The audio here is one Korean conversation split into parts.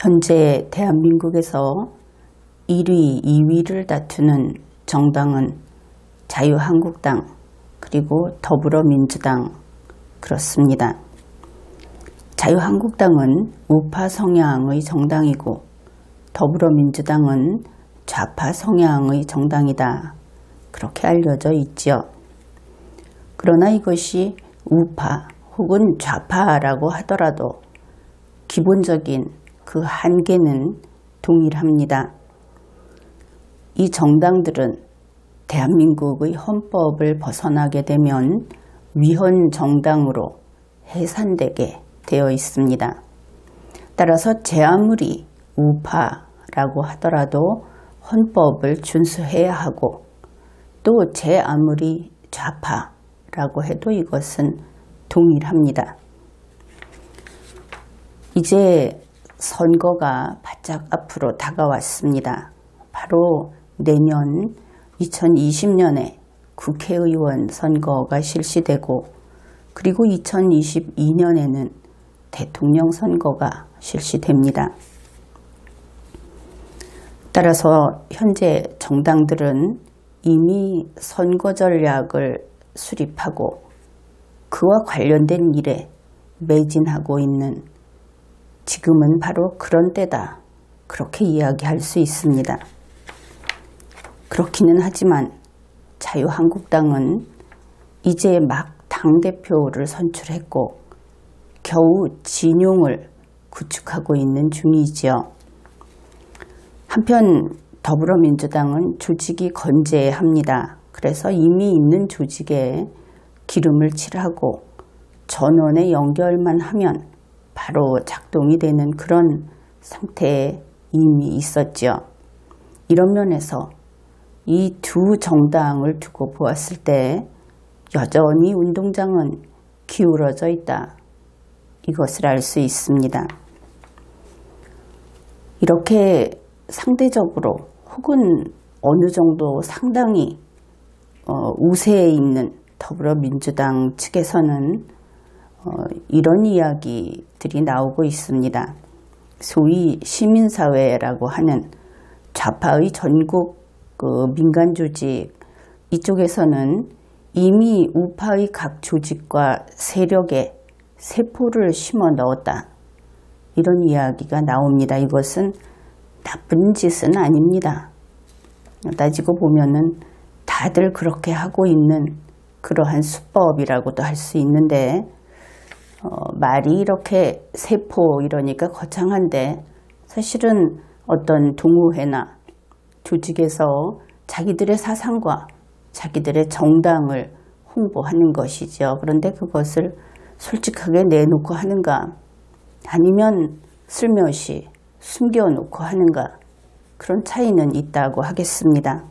현재 대한민국에서 1위, 2위를 다투는 정당은 자유한국당 그리고 더불어민주당 그렇습니다. 자유한국당은 우파 성향의 정당이고 더불어민주당은 좌파 성향의 정당이다. 그렇게 알려져 있죠. 그러나 이것이 우파 혹은 좌파라고 하더라도 기본적인 그 한계는 동일합니다. 이 정당들은 대한민국의 헌법을 벗어나게 되면 위헌 정당으로 해산되게 되어 있습니다. 따라서 제 아무리 우파라고 하더라도 헌법을 준수해야 하고 또 제 아무리 좌파라고 해도 이것은 동일합니다. 이제 선거가 바짝 앞으로 다가왔습니다. 바로 내년 2020년에 국회의원 선거가 실시되고 그리고 2022년에는 대통령 선거가 실시됩니다. 따라서 현재 정당들은 이미 선거 전략을 수립하고 그와 관련된 일에 매진하고 있는 지금은 바로 그런 때다. 그렇게 이야기할 수 있습니다. 그렇기는 하지만 자유한국당은 이제 막 당대표를 선출했고 겨우 진용을 구축하고 있는 중이지요. 한편 더불어민주당은 조직이 건재합니다. 그래서 이미 있는 조직에 기름을 칠하고 전원에 연결만 하면 바로 작동이 되는 그런 상태에 이미 있었죠. 이런 면에서 이 두 정당을 두고 보았을 때 여전히 운동장은 기울어져 있다. 이것을 알 수 있습니다. 이렇게 상대적으로 혹은 어느 정도 상당히 우세에 있는 더불어민주당 측에서는 이런 이야기들이 나오고 있습니다. 소위 시민사회라고 하는 좌파의 전국 민간조직 이쪽에서는 이미 우파의 각 조직과 세력에 세포를 심어 넣었다. 이런 이야기가 나옵니다. 이것은 나쁜 짓은 아닙니다. 따지고 보면은 다들 그렇게 하고 있는 그러한 수법이라고도 할 수 있는데 말이 이렇게 세포 이러니까 거창한데 사실은 어떤 동호회나 조직에서 자기들의 사상과 자기들의 정당을 홍보하는 것이죠. 그런데 그것을 솔직하게 내놓고 하는가 아니면 슬며시 숨겨놓고 하는가 그런 차이는 있다고 하겠습니다.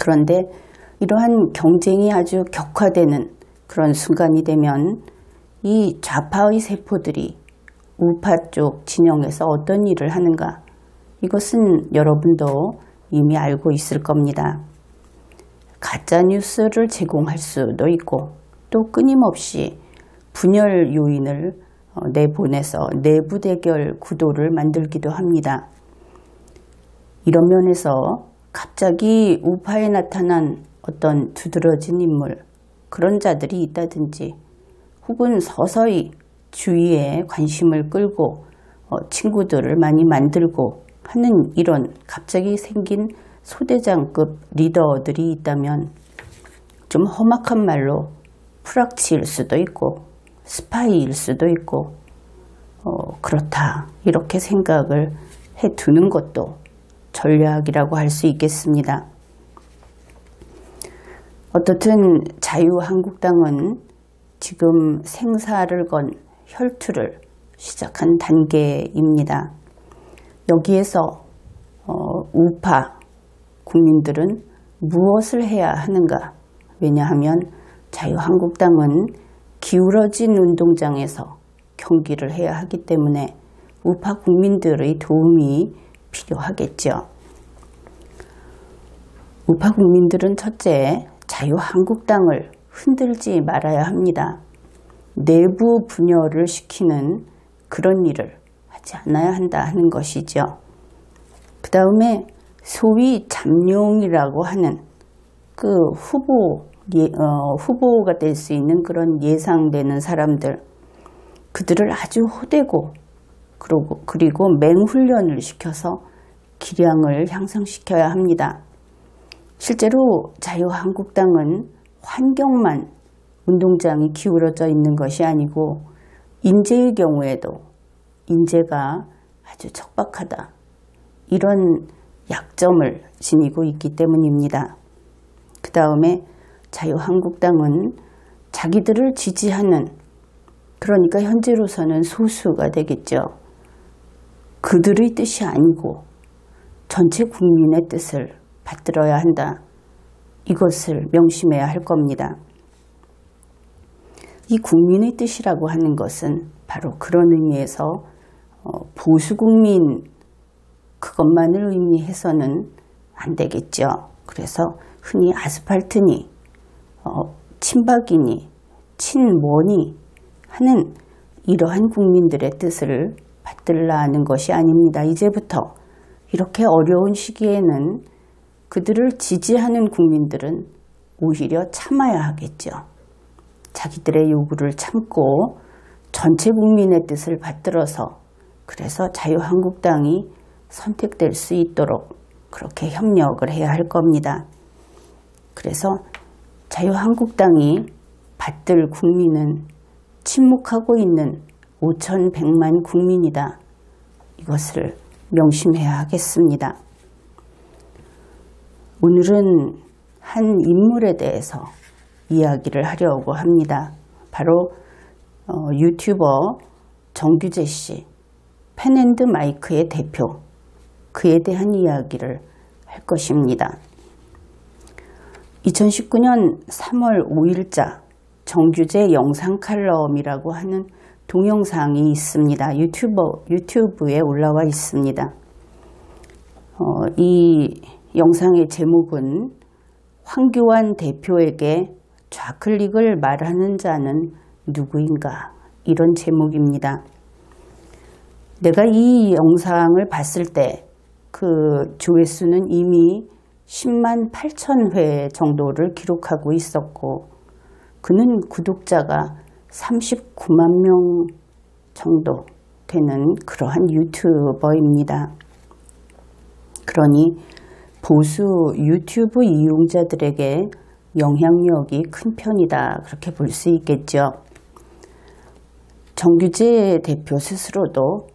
그런데 이러한 경쟁이 아주 격화되는 그런 순간이 되면 이 좌파의 세포들이 우파 쪽 진영에서 어떤 일을 하는가 이것은 여러분도 이미 알고 있을 겁니다. 가짜뉴스를 제공할 수도 있고 또 끊임없이 분열 요인을 내보내서 내부 대결 구도를 만들기도 합니다. 이런 면에서 갑자기 우파에 나타난 어떤 두드러진 인물 그런 자들이 있다든지 혹은 서서히 주위에 관심을 끌고 친구들을 많이 만들고 하는 이런 갑자기 생긴 소대장급 리더들이 있다면 좀 험악한 말로 프락치일 수도 있고 스파이일 수도 있고 그렇다 이렇게 생각을 해두는 것도 전략이라고 할 수 있겠습니다. 어떻든 자유한국당은 지금 생사를 건 혈투를 시작한 단계입니다. 여기에서 우파 국민들은 무엇을 해야 하는가? 왜냐하면 자유한국당은 기울어진 운동장에서 경기를 해야 하기 때문에 우파 국민들의 도움이 필요하겠죠. 우파 국민들은 첫째, 자유한국당을 흔들지 말아야 합니다. 내부 분열을 시키는 그런 일을 하지 않아야 한다 하는 것이죠. 그 다음에 소위 잠룡이라고 하는 그 후보가 될 수 있는 그런 예상되는 사람들, 그들을 아주 호되고 그리고 맹훈련을 시켜서 기량을 향상시켜야 합니다. 실제로 자유한국당은 환경만 운동장이 기울어져 있는 것이 아니고 인재의 경우에도 인재가 아주 척박하다, 이런 약점을 지니고 있기 때문입니다. 그 다음에 자유한국당은 자기들을 지지하는, 그러니까 현재로서는 소수가 되겠죠. 그들의 뜻이 아니고 전체 국민의 뜻을 받들어야 한다. 이것을 명심해야 할 겁니다. 이 국민의 뜻이라고 하는 것은 바로 그런 의미에서 보수국민 그것만을 의미해서는 안 되겠죠. 그래서 흔히 아스팔트니 친박이니 친뭐니 하는 이러한 국민들의 뜻을 받들라 하는 것이 아닙니다. 이제부터 이렇게 어려운 시기에는 그들을 지지하는 국민들은 오히려 참아야 하겠죠. 자기들의 요구를 참고 전체 국민의 뜻을 받들어서, 그래서 자유한국당이 선택될 수 있도록 그렇게 협력을 해야 할 겁니다. 그래서 자유한국당이 받들 국민은 침묵하고 있는 5,100만 국민이다. 이것을 명심해야 하겠습니다. 오늘은 한 인물에 대해서 이야기를 하려고 합니다. 바로 유튜버 정규재 씨, 펜앤드마이크의 대표, 그에 대한 이야기를 할 것입니다. 2019년 3월 5일자 정규재 영상 칼럼이라고 하는 동영상이 있습니다. 유튜브에 올라와 있습니다. 이 영상의 제목은 황교안 대표에게 좌클릭을 말하는 자는 누구인가, 이런 제목입니다. 내가 이 영상을 봤을 때 그 조회수는 이미 10만 8천 회 정도를 기록하고 있었고, 그는 구독자가 39만 명 정도 되는 그러한 유튜버입니다. 그러니 보수 유튜브 이용자들에게 영향력이 큰 편이다, 그렇게 볼 수 있겠죠. 정규재 대표 스스로도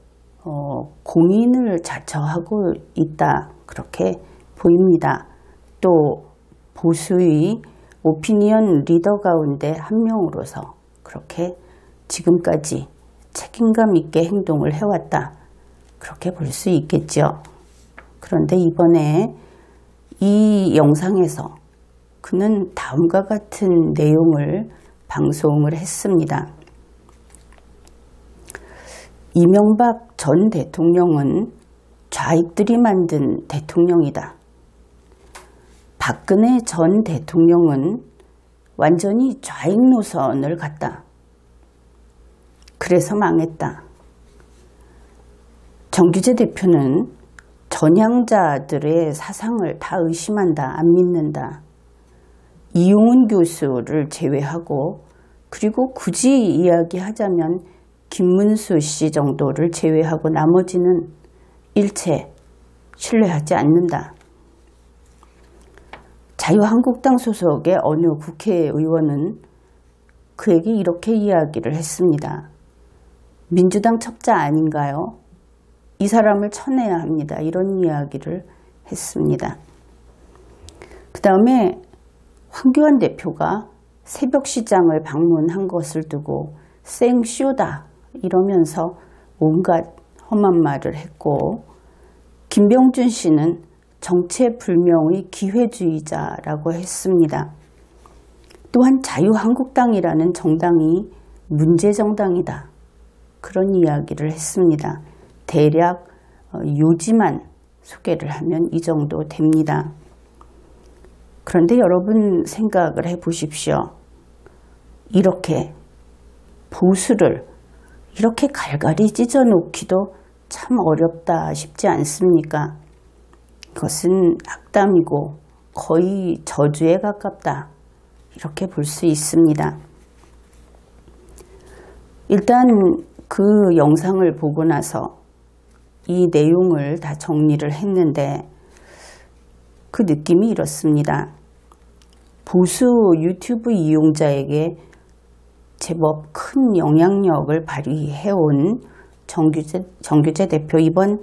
공인을 자처하고 있다, 그렇게 보입니다. 또 보수의 오피니언 리더 가운데 한 명으로서 그렇게 지금까지 책임감 있게 행동을 해왔다, 그렇게 볼 수 있겠죠. 그런데 이번에 이 영상에서 그는 다음과 같은 내용을 방송을 했습니다. 이명박 전 대통령은 좌익들이 만든 대통령이다. 박근혜 전 대통령은 완전히 좌익 노선을 갔다. 그래서 망했다. 정규재 대표는 전향자들의 사상을 다 의심한다, 안 믿는다. 이용훈 교수를 제외하고, 그리고 굳이 이야기하자면 김문수 씨 정도를 제외하고 나머지는 일체 신뢰하지 않는다. 자유한국당 소속의 어느 국회의원은 그에게 이렇게 이야기를 했습니다. 민주당 첩자 아닌가요? 이 사람을 쳐내야 합니다. 이런 이야기를 했습니다. 그 다음에 황교안 대표가 새벽시장을 방문한 것을 두고 생쇼다 이러면서 온갖 험한 말을 했고, 김병준 씨는 정체불명의 기회주의자라고 했습니다. 또한 자유한국당이라는 정당이 문제정당이다, 그런 이야기를 했습니다. 대략 요지만 소개를 하면 이 정도 됩니다. 그런데 여러분 생각을 해보십시오. 이렇게 보수를 이렇게 갈갈이 찢어놓기도 참 어렵다 싶지 않습니까? 그것은 악담이고 거의 저주에 가깝다, 이렇게 볼 수 있습니다. 일단 그 영상을 보고 나서 이 내용을 다 정리를 했는데 그 느낌이 이렇습니다. 보수 유튜브 이용자에게 제법 큰 영향력을 발휘해온 정규재 대표 이번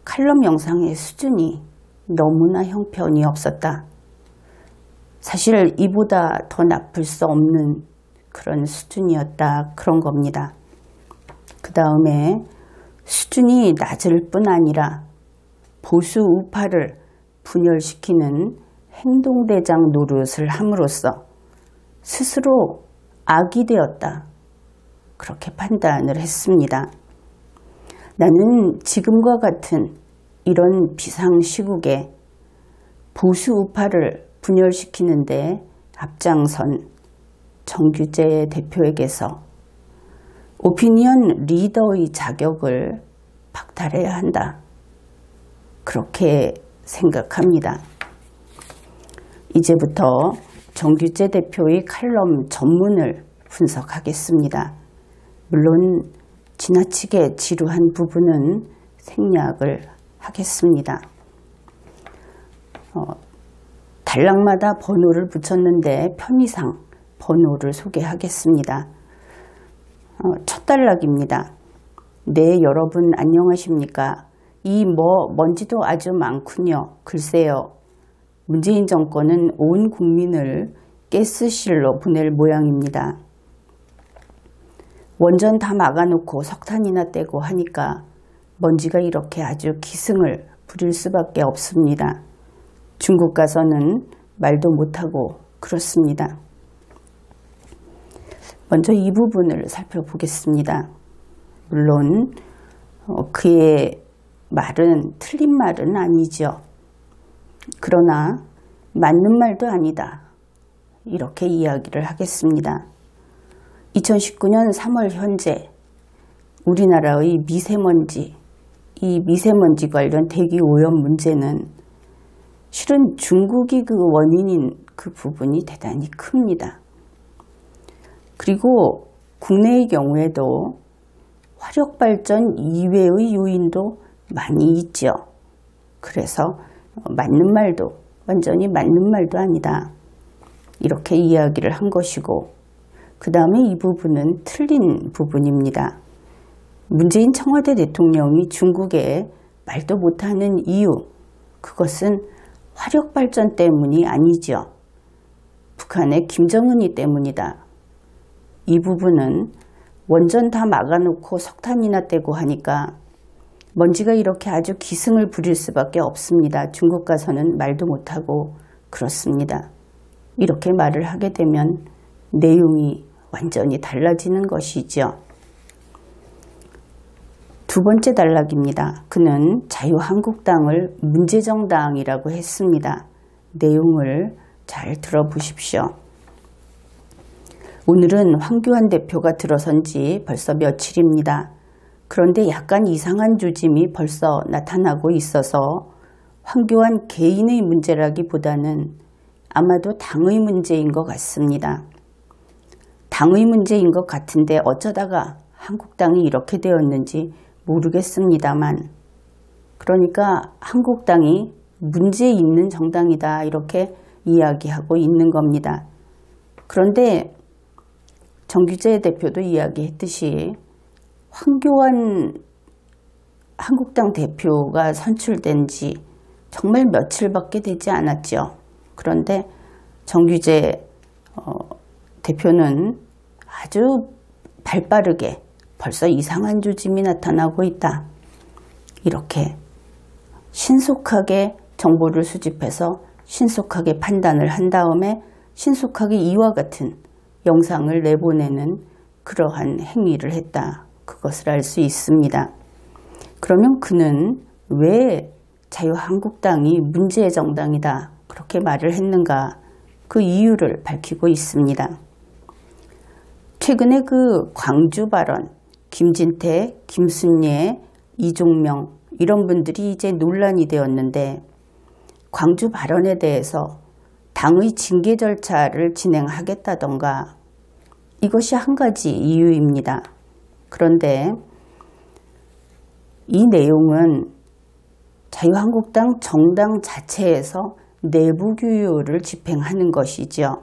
칼럼 영상의 수준이 너무나 형편이 없었다. 사실 이보다 더 나쁠 수 없는 그런 수준이었다, 그런 겁니다. 그 다음에 수준이 낮을 뿐 아니라 보수 우파를 분열시키는 행동대장 노릇을 함으로써 스스로 악이 되었다, 그렇게 판단을 했습니다. 나는 지금과 같은 이런 비상시국에 보수 우파를 분열시키는데 앞장선 정규재 대표에게서 오피니언 리더의 자격을 박탈해야 한다, 그렇게 생각합니다. 이제부터 정규재 대표의 칼럼 전문을 분석하겠습니다. 물론 지나치게 지루한 부분은 생략을 하겠습니다. 단락마다 번호를 붙였는데 편의상 번호를 소개하겠습니다. 첫 단락입니다. 네, 여러분 안녕하십니까? 이 먼지도 아주 많군요. 글쎄요. 문재인 정권은 온 국민을 가스실로 보낼 모양입니다. 원전 다 막아놓고 석탄이나 떼고 하니까 먼지가 이렇게 아주 기승을 부릴 수밖에 없습니다. 중국 가서는 말도 못하고 그렇습니다. 먼저 이 부분을 살펴보겠습니다. 물론 그의 말은 틀린 말은 아니죠. 그러나 맞는 말도 아니다, 이렇게 이야기를 하겠습니다. 2019년 3월 현재 우리나라의 미세먼지, 이 미세먼지 관련 대기 오염 문제는 실은 중국이 그 원인인 그 부분이 대단히 큽니다. 그리고 국내의 경우에도 화력발전 이외의 요인도 많이 있죠. 그래서 맞는 말도 완전히 맞는 말도 아니다, 이렇게 이야기를 한 것이고, 그 다음에 이 부분은 틀린 부분입니다. 문재인 청와대 대통령이 중국에 말도 못하는 이유, 그것은 화력발전 때문이 아니죠. 북한의 김정은이 때문이다. 이 부분은 원전 다 막아놓고 석탄이나 떼고 하니까 먼지가 이렇게 아주 기승을 부릴 수밖에 없습니다. 중국 가서는 말도 못하고 그렇습니다. 이렇게 말을 하게 되면 내용이 완전히 달라지는 것이죠. 두 번째 단락입니다. 그는 자유한국당을 문제정당이라고 했습니다. 내용을 잘 들어보십시오. 오늘은 황교안 대표가 들어선 지 벌써 며칠입니다. 그런데 약간 이상한 조짐이 벌써 나타나고 있어서 황교안 개인의 문제라기보다는 아마도 당의 문제인 것 같습니다. 당의 문제인 것 같은데 어쩌다가 한국당이 이렇게 되었는지 모르겠습니다만, 그러니까 한국당이 문제 있는 정당이다, 이렇게 이야기하고 있는 겁니다. 그런데 정규재 대표도 이야기했듯이 황교안 한국당 대표가 선출된 지 정말 며칠밖에 되지 않았죠. 그런데 정규재 대표는 아주 발빠르게 벌써 이상한 조짐이 나타나고 있다, 이렇게 신속하게 정보를 수집해서 신속하게 판단을 한 다음에 신속하게 이와 같은 영상을 내보내는 그러한 행위를 했다, 그것을 알 수 있습니다. 그러면 그는 왜 자유한국당이 문제의 정당이다, 그렇게 말을 했는가, 그 이유를 밝히고 있습니다. 최근에 그 광주 발언, 김진태, 김순례 이종명 이런 분들이 이제 논란이 되었는데 광주 발언에 대해서 당의 징계 절차를 진행하겠다던가 이것이 한 가지 이유입니다. 그런데 이 내용은 자유한국당 정당 자체에서 내부 규율을 집행하는 것이죠.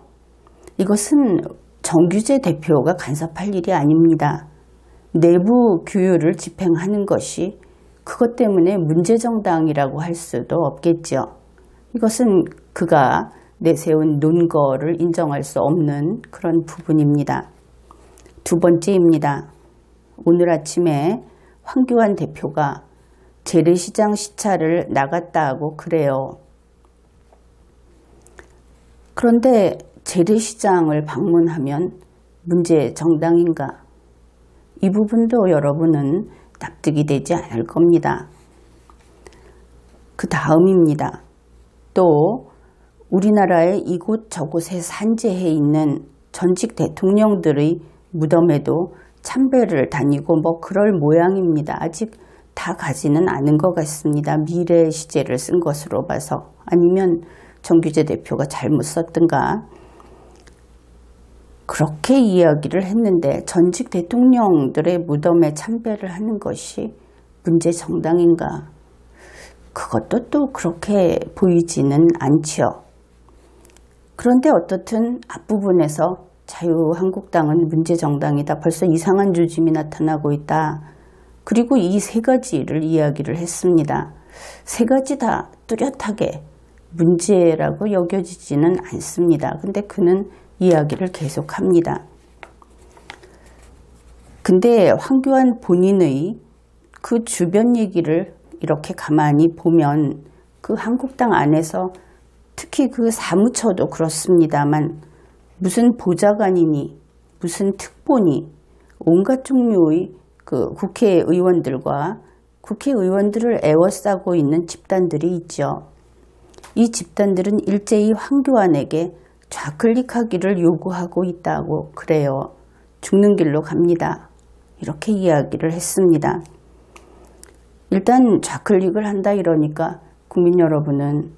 이것은 정규재 대표가 간섭할 일이 아닙니다. 내부 규율을 집행하는 것이 그것 때문에 문제정당이라고 할 수도 없겠죠. 이것은 그가 내세운 논거를 인정할 수 없는 그런 부분입니다. 두 번째입니다. 오늘 아침에 황교안 대표가 재래시장 시찰을 나갔다 고 그래요. 그런데 재래시장을 방문하면 문제정당인가? 이 부분도 여러분은 납득이 되지 않을 겁니다. 그 다음입니다. 또 우리나라의 이곳저곳에 산재해 있는 전직 대통령들의 무덤에도 참배를 다니고 뭐 그럴 모양입니다. 아직 다 가지는 않은 것 같습니다. 미래 시제를 쓴 것으로 봐서. 아니면 정규재 대표가 잘못 썼든가. 그렇게 이야기를 했는데 전직 대통령들의 무덤에 참배를 하는 것이 문제 정당인가? 그것도 또 그렇게 보이지는 않죠. 그런데 어떻든 앞부분에서 자유한국당은 문제 정당이다. 벌써 이상한 조짐이 나타나고 있다. 그리고 이 세 가지를 이야기를 했습니다. 세 가지 다 뚜렷하게 문제라고 여겨지지는 않습니다. 근데 그는 이야기를 계속합니다. 근데 황교안 본인의 그 주변 얘기를 이렇게 가만히 보면 그 한국당 안에서 특히 그 사무처도 그렇습니다만 무슨 보좌관이니 무슨 특보니 온갖 종류의 그 국회의원들과 국회의원들을 에워싸고 있는 집단들이 있죠. 이 집단들은 일제히 황교안에게 좌클릭하기를 요구하고 있다고 그래요. 죽는 길로 갑니다. 이렇게 이야기를 했습니다. 일단 좌클릭을 한다 이러니까 국민 여러분은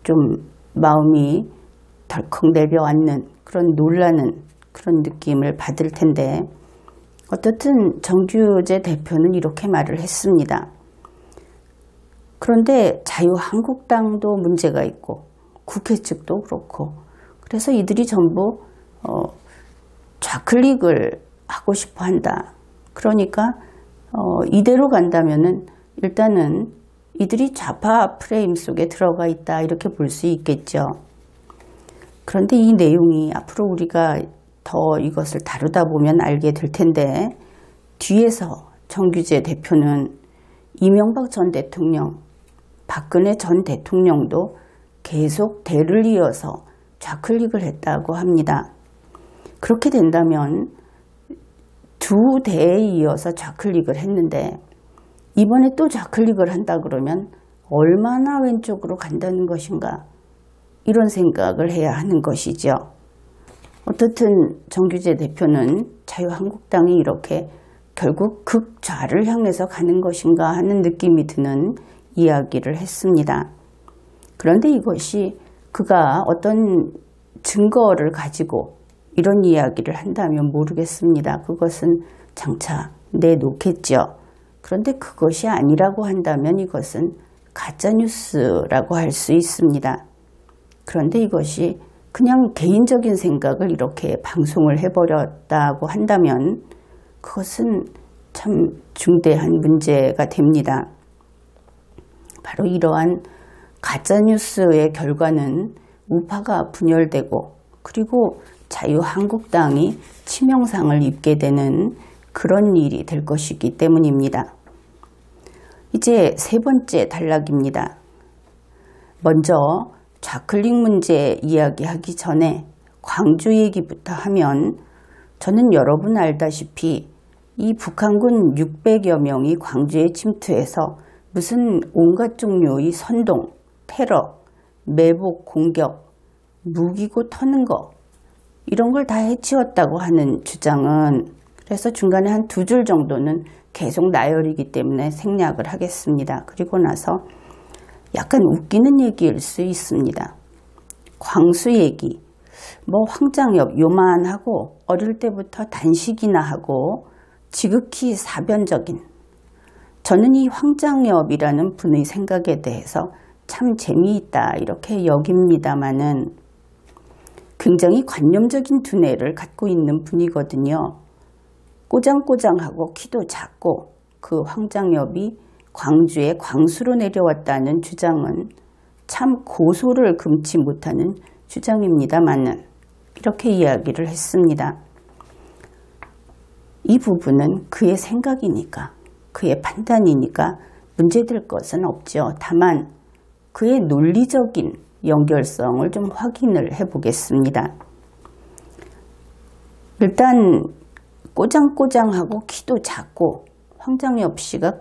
좀 마음이 덜컥 내려앉는 그런 놀라는 그런 느낌을 받을 텐데 어떻든 정규재 대표는 이렇게 말을 했습니다. 그런데 자유한국당도 문제가 있고 국회 측도 그렇고 그래서 이들이 전부 좌클릭을 하고 싶어 한다. 그러니까 이대로 간다면은 일단은 이들이 좌파 프레임 속에 들어가 있다 이렇게 볼 수 있겠죠. 그런데 이 내용이 앞으로 우리가 더 이것을 다루다 보면 알게 될 텐데 뒤에서 정규재 대표는 이명박 전 대통령, 박근혜 전 대통령도 계속 대를 이어서 좌클릭을 했다고 합니다. 그렇게 된다면 두 대에 이어서 좌클릭을 했는데 이번에 또 좌클릭을 한다 그러면 얼마나 왼쪽으로 간다는 것인가 이런 생각을 해야 하는 것이죠. 어떻든 정규재 대표는 자유한국당이 이렇게 결국 극좌를 향해서 가는 것인가 하는 느낌이 드는 이야기를 했습니다. 그런데 이것이 그가 어떤 증거를 가지고 이런 이야기를 한다면 모르겠습니다. 그것은 장차 내놓겠죠. 그런데 그것이 아니라고 한다면 이것은 가짜뉴스라고 할 수 있습니다. 그런데 이것이 그냥 개인적인 생각을 이렇게 방송을 해버렸다고 한다면 그것은 참 중대한 문제가 됩니다. 바로 이러한 가짜뉴스의 결과는 우파가 분열되고 그리고 자유한국당이 치명상을 입게 되는 그런 일이 될 것이기 때문입니다. 이제 세 번째 단락입니다. 먼저 좌클릭 문제 이야기하기 전에 광주 얘기부터 하면 저는 여러분 알다시피 이 북한군 600여 명이 광주에 침투해서 무슨 온갖 종류의 선동, 테러, 매복, 공격, 무기고 터는 거 이런 걸 다 해치웠다고 하는 주장은 그래서 중간에 한 두 줄 정도는 계속 나열이기 때문에 생략을 하겠습니다. 그리고 나서 약간 웃기는 얘기일 수 있습니다. 광수 얘기. 뭐 황장엽 요만하고 어릴 때부터 단식이나 하고 지극히 사변적인, 저는 이 황장엽이라는 분의 생각에 대해서 참 재미있다 이렇게 여깁니다마는 굉장히 관념적인 두뇌를 갖고 있는 분이거든요. 꼬장꼬장하고 키도 작고 그 황장엽이 광주에 광수로 내려왔다는 주장은 참 고소를 금치 못하는 주장입니다마는 이렇게 이야기를 했습니다. 이 부분은 그의 생각이니까, 그의 판단이니까 문제될 것은 없죠. 다만 그의 논리적인 연결성을 좀 확인을 해보겠습니다. 일단 꼬장꼬장하고 키도 작고 황장엽 씨가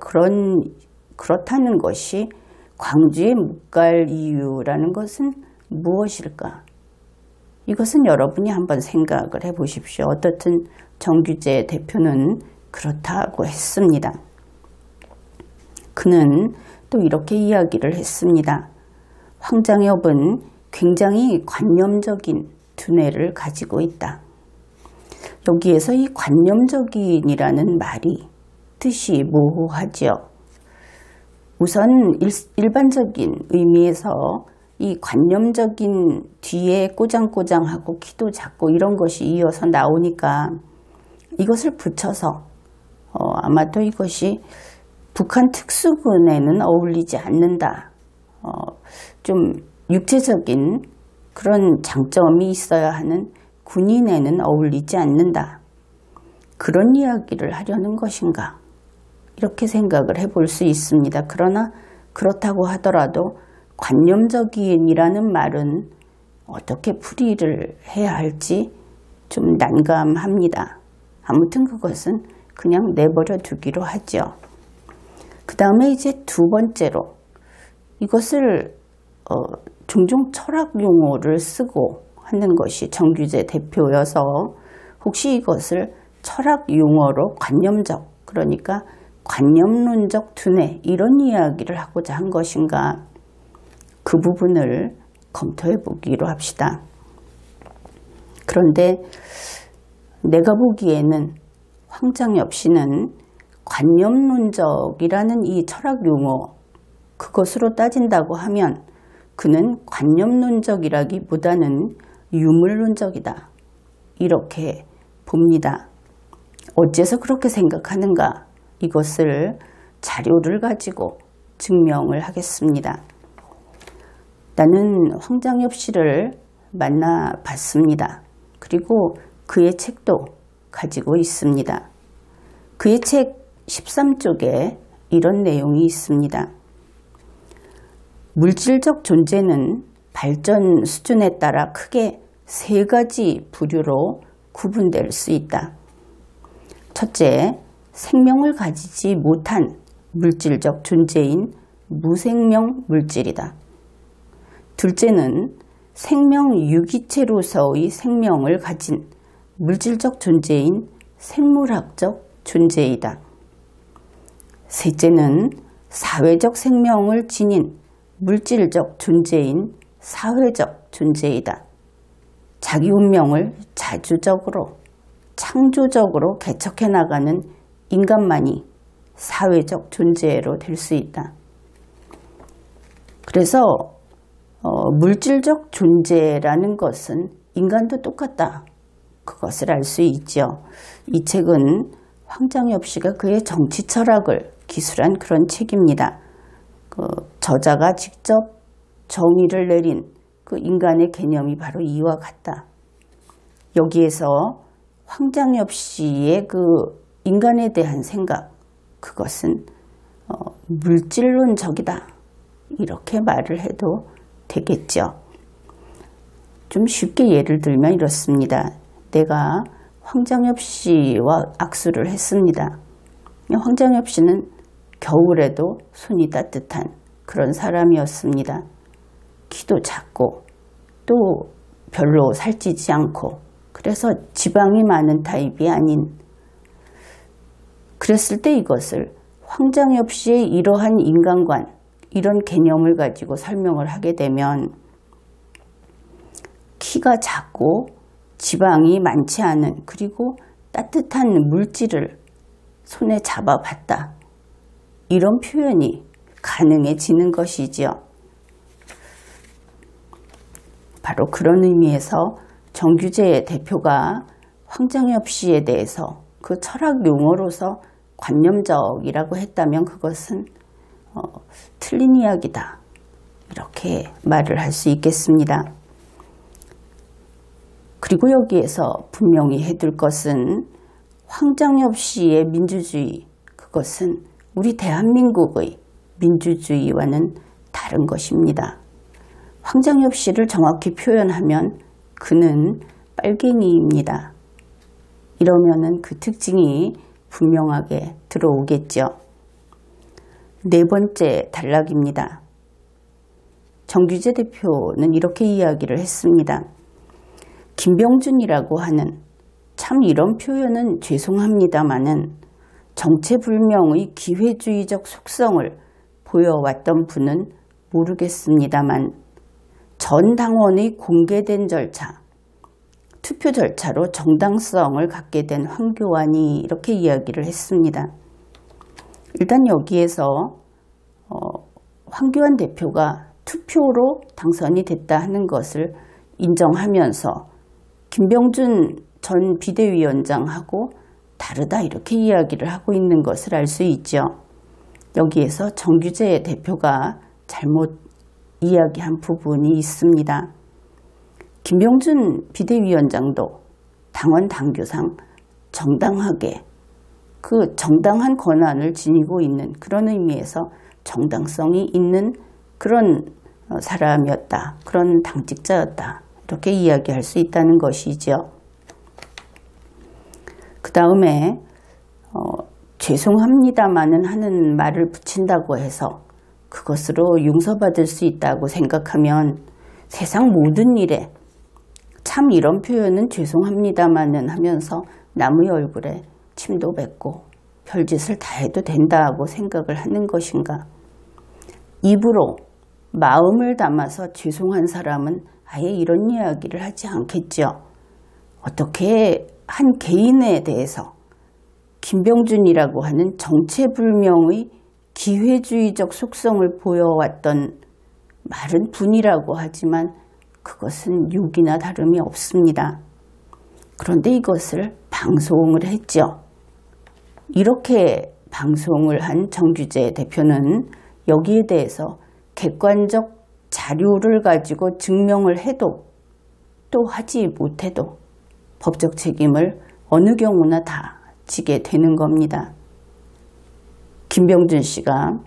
그렇다는 것이 광주에 못 갈 이유라는 것은 무엇일까? 이것은 여러분이 한번 생각을 해보십시오. 어떻든 정규재 대표는 그렇다고 했습니다. 그는 또 이렇게 이야기를 했습니다. 황장엽은 굉장히 관념적인 두뇌를 가지고 있다. 여기에서 이 관념적인이라는 말이 뜻이 모호하죠. 우선 일반적인 의미에서 이 관념적인 뒤에 꼬장꼬장하고 키도 작고 이런 것이 이어서 나오니까 이것을 붙여서 아마도 이것이 북한 특수군에는 어울리지 않는다. 좀 육체적인 그런 장점이 있어야 하는 군인에는 어울리지 않는다. 그런 이야기를 하려는 것인가? 이렇게 생각을 해볼 수 있습니다. 그러나 그렇다고 하더라도 관념적인이라는 말은 어떻게 풀이를 해야 할지 좀 난감합니다. 아무튼 그것은 그냥 내버려 두기로 하죠. 그 다음에 이제 두 번째로 이것을 종종 철학 용어를 쓰고 하는 것이 정규재 대표여서 혹시 이것을 철학 용어로 관념적, 그러니까 관념론적 두뇌 이런 이야기를 하고자 한 것인가, 그 부분을 검토해 보기로 합시다. 그런데 내가 보기에는 황장엽 씨는 관념론적이라는 이 철학 용어, 그것으로 따진다고 하면 그는 관념론적이라기보다는 유물론적이다. 이렇게 봅니다. 어째서 그렇게 생각하는가? 이것을 자료를 가지고 증명을 하겠습니다. 나는 황장엽 씨를 만나봤습니다. 그리고 그의 책도 가지고 있습니다. 그의 책 13쪽에 이런 내용이 있습니다. 물질적 존재는 발전 수준에 따라 크게 세 가지 부류로 구분될 수 있다. 첫째, 생명을 가지지 못한 물질적 존재인 무생명 물질이다. 둘째는 생명 유기체로서의 생명을 가진 물질적 존재인 생물학적 존재이다. 셋째는 사회적 생명을 지닌 물질적 존재인 사회적 존재이다. 자기 운명을 자주적으로 창조적으로 개척해 나가는 인간만이 사회적 존재로 될 수 있다. 그래서 물질적 존재라는 것은 인간도 똑같다. 그것을 알 수 있죠. 이 책은 황장엽 씨가 그의 정치 철학을 기술한 그런 책입니다. 저자가 직접 정의를 내린 그 인간의 개념이 바로 이와 같다. 여기에서 황장엽 씨의 그 인간에 대한 생각, 그것은 물질론적이다. 이렇게 말을 해도 되겠죠. 좀 쉽게 예를 들면 이렇습니다. 내가 황장엽 씨와 악수를 했습니다. 황장엽 씨는 겨울에도 손이 따뜻한 그런 사람이었습니다. 키도 작고 또 별로 살찌지 않고, 그래서 지방이 많은 타입이 아닌, 그랬을 때 이것을 황장엽 씨의 이러한 인간관, 이런 개념을 가지고 설명을 하게 되면 키가 작고 지방이 많지 않은, 그리고 따뜻한 물질을 손에 잡아봤다, 이런 표현이 가능해지는 것이지요. 바로 그런 의미에서 정규재 대표가 황장엽 씨에 대해서 그 철학 용어로서 관념적이라고 했다면 그것은 틀린 이야기다, 이렇게 말을 할 수 있겠습니다. 그리고 여기에서 분명히 해둘 것은 황장엽 씨의 민주주의, 그것은 우리 대한민국의 민주주의와는 다른 것입니다. 황장엽 씨를 정확히 표현하면 그는 빨갱이입니다. 이러면은 그 특징이 분명하게 들어오겠죠. 네 번째 단락입니다. 정규재 대표는 이렇게 이야기를 했습니다. 김병준이라고 하는, 참 이런 표현은 죄송합니다마는 정체불명의 기회주의적 속성을 보여왔던 분은 모르겠습니다만 전 당원의 공개된 절차, 투표 절차로 정당성을 갖게 된 황교안이 이렇게 이야기를 했습니다. 일단 여기에서 황교안 대표가 투표로 당선이 됐다 하는 것을 인정하면서 김병준 전 비대위원장하고 다르다, 이렇게 이야기를 하고 있는 것을 알 수 있죠. 여기에서 정규재 대표가 잘못 이야기한 부분이 있습니다. 김병준 비대위원장도 당원 당규상 정당하게 그 정당한 권한을 지니고 있는, 그런 의미에서 정당성이 있는 그런 사람이었다, 그런 당직자였다, 이렇게 이야기할 수 있다는 것이죠. 그 다음에 죄송합니다마는 하는 말을 붙인다고 해서 그것으로 용서받을 수 있다고 생각하면 세상 모든 일에 참 이런 표현은 죄송합니다마는 하면서 남의 얼굴에 침도 뱉고 별짓을 다 해도 된다고 생각을 하는 것인가? 입으로 마음을 담아서 죄송한 사람은 아예 이런 이야기를 하지 않겠죠. 어떻게 한 개인에 대해서 김병준이라고 하는 정체불명의 기회주의적 속성을 보여왔던 마른 분이라고 하지만 그것은 욕이나 다름이 없습니다. 그런데 이것을 방송을 했죠. 이렇게 방송을 한 정규재 대표는 여기에 대해서 객관적 자료를 가지고 증명을 해도 또 하지 못해도 법적 책임을 어느 경우나 다 지게 되는 겁니다. 김병준 씨가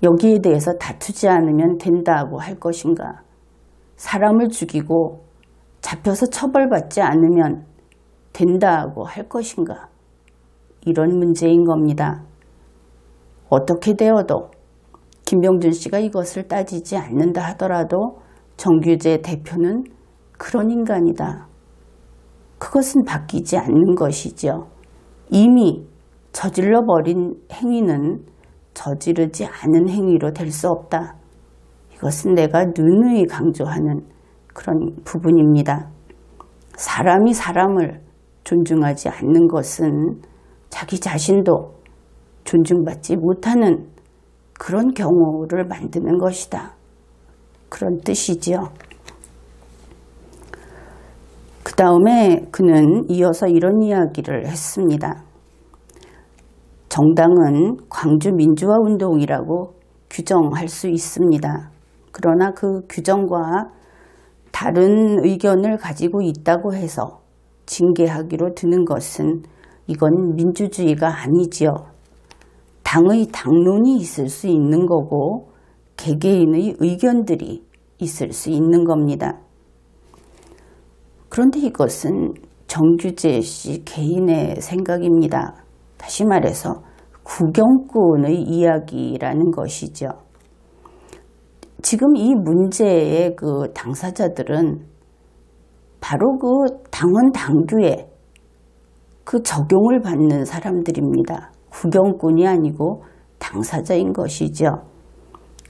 여기에 대해서 다투지 않으면 된다고 할 것인가? 사람을 죽이고 잡혀서 처벌받지 않으면 된다고 할 것인가? 이런 문제인 겁니다. 어떻게 되어도 김병준 씨가 이것을 따지지 않는다 하더라도 정규재 대표는 그런 인간이다. 그것은 바뀌지 않는 것이죠. 이미 저질러버린 행위는 저지르지 않은 행위로 될 수 없다. 이것은 내가 누누이 강조하는 그런 부분입니다. 사람이 사람을 존중하지 않는 것은 자기 자신도 존중받지 못하는 그런 경우를 만드는 것이다. 그런 뜻이지요. 그 다음에 그는 이어서 이런 이야기를 했습니다. 정당은 광주민주화운동이라고 규정할 수 있습니다. 그러나 그 규정과 다른 의견을 가지고 있다고 해서 징계하기로 드는 것은 이건 민주주의가 아니지요. 당의 당론이 있을 수 있는 거고 개개인의 의견들이 있을 수 있는 겁니다. 그런데 이것은 정규재 씨 개인의 생각입니다. 다시 말해서 구경꾼의 이야기라는 것이죠. 지금 이 문제의 그 당사자들은 바로 그 당원 당규에 그 적용을 받는 사람들입니다. 구경꾼이 아니고 당사자인 것이죠.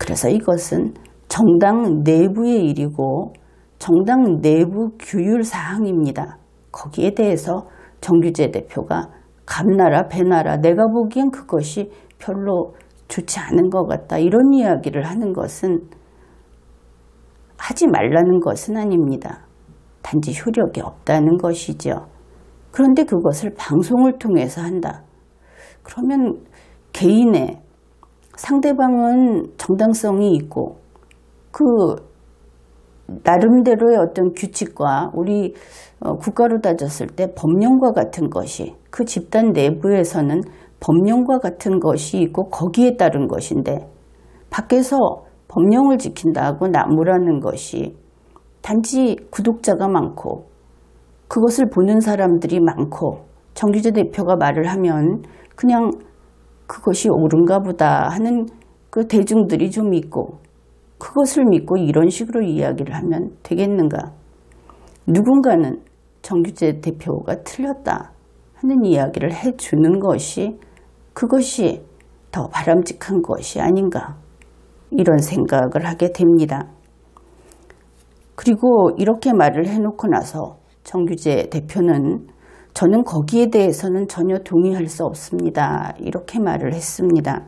그래서 이것은 정당 내부의 일이고 정당 내부 규율 사항입니다. 거기에 대해서 정규재 대표가 감나라 배나라 내가 보기엔 그것이 별로 좋지 않은 것 같다 이런 이야기를 하는 것은 하지 말라는 것은 아닙니다. 단지 효력이 없다는 것이죠. 그런데 그것을 방송을 통해서 한다. 그러면 개인의 상대방은 정당성이 있고 그 나름대로의 어떤 규칙과 우리 국가로 따졌을 때 법령과 같은 것이 그 집단 내부에서는 법령과 같은 것이 있고 거기에 따른 것인데 밖에서 법령을 지킨다고 나무라는 것이 단지 구독자가 많고 그것을 보는 사람들이 많고 정규재 대표가 말을 하면 그냥 그것이 옳은가 보다 하는 그 대중들이 좀 있고 그것을 믿고 이런 식으로 이야기를 하면 되겠는가? 누군가는 정규재 대표가 틀렸다 하는 이야기를 해주는 것이 그것이 더 바람직한 것이 아닌가 이런 생각을 하게 됩니다. 그리고 이렇게 말을 해놓고 나서 정규재 대표는 저는 거기에 대해서는 전혀 동의할 수 없습니다. 이렇게 말을 했습니다.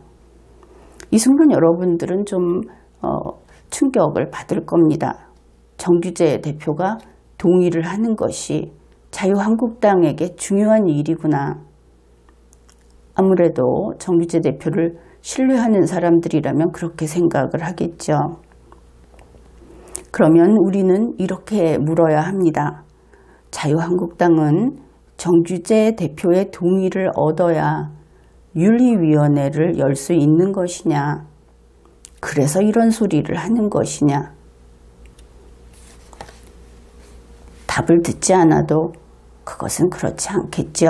이 순간 여러분들은 좀 충격을 받을 겁니다. 정규재 대표가 동의를 하는 것이 자유한국당에게 중요한 일이구나. 아무래도 정규재 대표를 신뢰하는 사람들이라면 그렇게 생각을 하겠죠. 그러면 우리는 이렇게 물어야 합니다. 자유한국당은 정규재 대표의 동의를 얻어야 윤리위원회를 열 수 있는 것이냐? 그래서 이런 소리를 하는 것이냐? 답을 듣지 않아도 그것은 그렇지 않겠죠.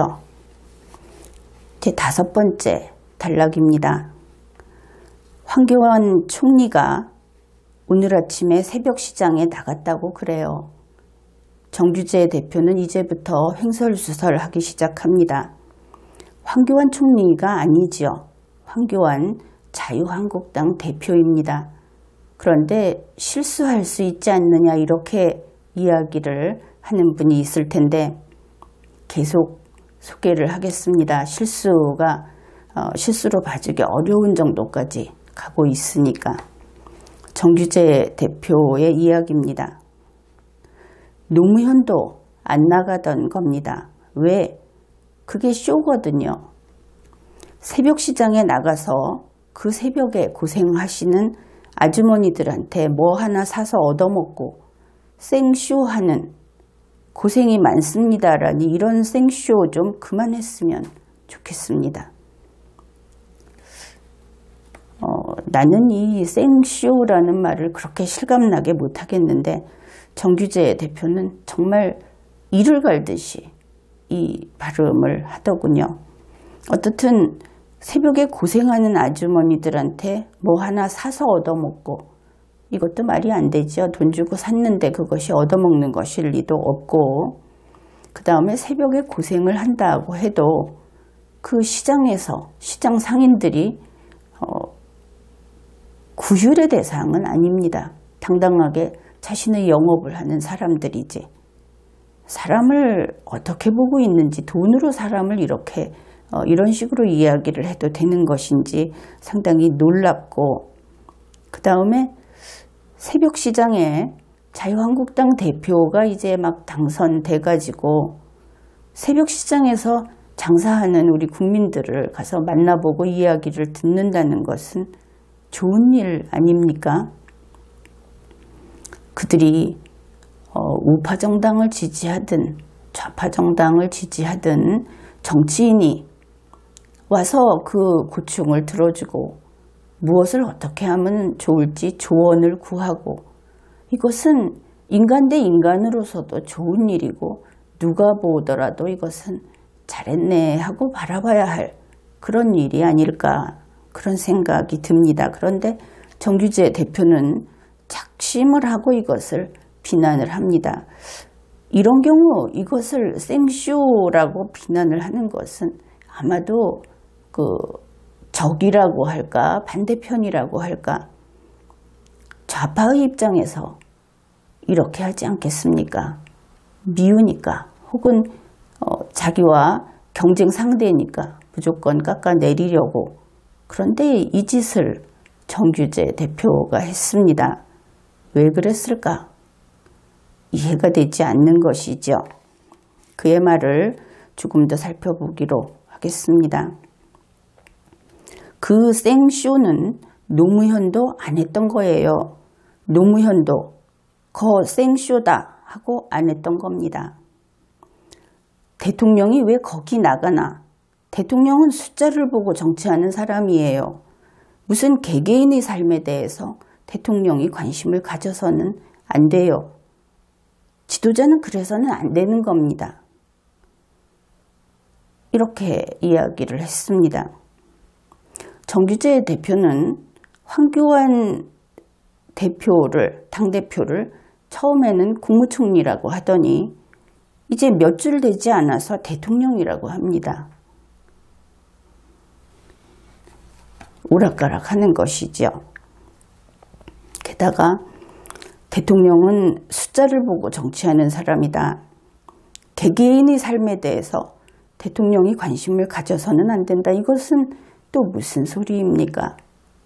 제 5번째 단락입니다. 황교안 총리가 오늘 아침에 새벽 시장에 나갔다고 그래요. 정규재 대표는 이제부터 횡설수설하기 시작합니다. 황교안 총리가 아니죠. 황교안 자유한국당 대표입니다. 그런데 실수할 수 있지 않느냐 이렇게 이야기를 하는 분이 있을 텐데 계속 소개를 하겠습니다. 실수로 봐주기 어려운 정도까지 가고 있으니까. 정규재 대표의 이야기입니다. 노무현도 안 나가던 겁니다. 왜? 그게 쇼거든요. 새벽 시장에 나가서 그 새벽에 고생하시는 아주머니들한테 뭐 하나 사서 얻어먹고 생쇼하는 고생이 많습니다라니 이런 생쇼 좀 그만했으면 좋겠습니다. 나는 이 생쇼라는 말을 그렇게 실감나게 못하겠는데 정규재 대표는 정말 이를 갈듯이 이 발음을 하더군요. 어떻든 새벽에 고생하는 아주머니들한테 뭐 하나 사서 얻어먹고 이것도 말이 안 되죠. 돈 주고 샀는데 그것이 얻어먹는 것일 리도 없고 그 다음에 새벽에 고생을 한다고 해도 그 시장에서 시장 상인들이 구휼의 대상은 아닙니다. 당당하게 자신의 영업을 하는 사람들이지. 사람을 어떻게 보고 있는지 돈으로 사람을 이렇게 이런 식으로 이야기를 해도 되는 것인지 상당히 놀랍고 그 다음에 새벽 시장에 자유한국당 대표가 이제 막 당선돼 가지고 새벽 시장에서 장사하는 우리 국민들을 가서 만나보고 이야기를 듣는다는 것은 좋은 일 아닙니까? 그들이 우파 정당을 지지하든 좌파 정당을 지지하든 정치인이 와서 그 고충을 들어주고 무엇을 어떻게 하면 좋을지 조언을 구하고 이것은 인간 대 인간으로서도 좋은 일이고 누가 보더라도 이것은 잘했네 하고 바라봐야 할 그런 일이 아닐까 그런 생각이 듭니다. 그런데 정규재 대표는 작심을 하고 이것을 비난을 합니다. 이런 경우 이것을 생쇼라고 비난을 하는 것은 아마도 그 적이라고 할까 반대편이라고 할까 좌파의 입장에서 이렇게 하지 않겠습니까? 미우니까 혹은 자기와 경쟁 상대니까 무조건 깎아내리려고. 그런데 이 짓을 정규재 대표가 했습니다. 왜 그랬을까? 이해가 되지 않는 것이죠. 그의 말을 조금 더 살펴보기로 하겠습니다. 그 생쇼는 노무현도 안 했던 거예요. 노무현도 거 생쇼다 하고 안 했던 겁니다. 대통령이 왜 거기 나가나? 대통령은 숫자를 보고 정치하는 사람이에요. 무슨 개개인의 삶에 대해서 대통령이 관심을 가져서는 안 돼요. 지도자는 그래서는 안 되는 겁니다. 이렇게 이야기를 했습니다. 정규재 대표는 황교안 대표를, 당대표를 처음에는 국무총리라고 하더니 이제 몇 줄 되지 않아서 대통령이라고 합니다. 오락가락 하는 것이죠. 게다가 대통령은 숫자를 보고 정치하는 사람이다. 개개인의 삶에 대해서 대통령이 관심을 가져서는 안 된다. 이것은 또 무슨 소리입니까?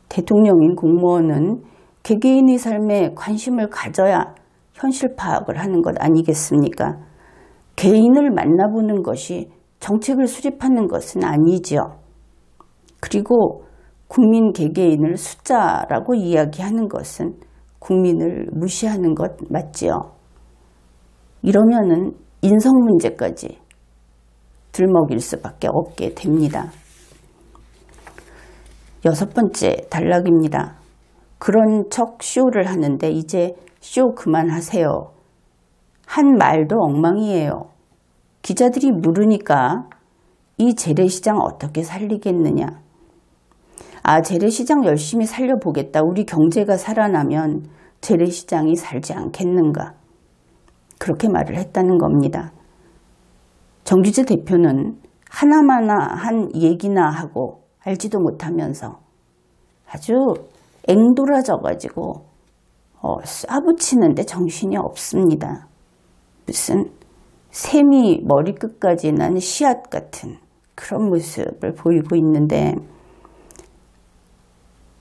대통령인 공무원은 개개인의 삶에 관심을 가져야 현실 파악을 하는 것 아니겠습니까? 개인을 만나보는 것이 정책을 수립하는 것은 아니죠. 그리고 국민 개개인을 숫자라고 이야기하는 것은 국민을 무시하는 것 맞지요. 이러면은 인성 문제까지 들먹일 수밖에 없게 됩니다. 6번째 단락입니다. 그런 척 쇼를 하는데 이제 쇼 그만하세요. 한 말도 엉망이에요. 기자들이 물으니까 이 재래시장 어떻게 살리겠느냐. 아, 재래시장 열심히 살려보겠다. 우리 경제가 살아나면 재래시장이 살지 않겠는가. 그렇게 말을 했다는 겁니다. 정규재 대표는 하나마나 한 얘기나 하고 알지도 못하면서 아주 앵돌아져가지고 쏴붙이는데 정신이 없습니다. 무슨 샘이 머리끝까지 난 씨앗 같은 그런 모습을 보이고 있는데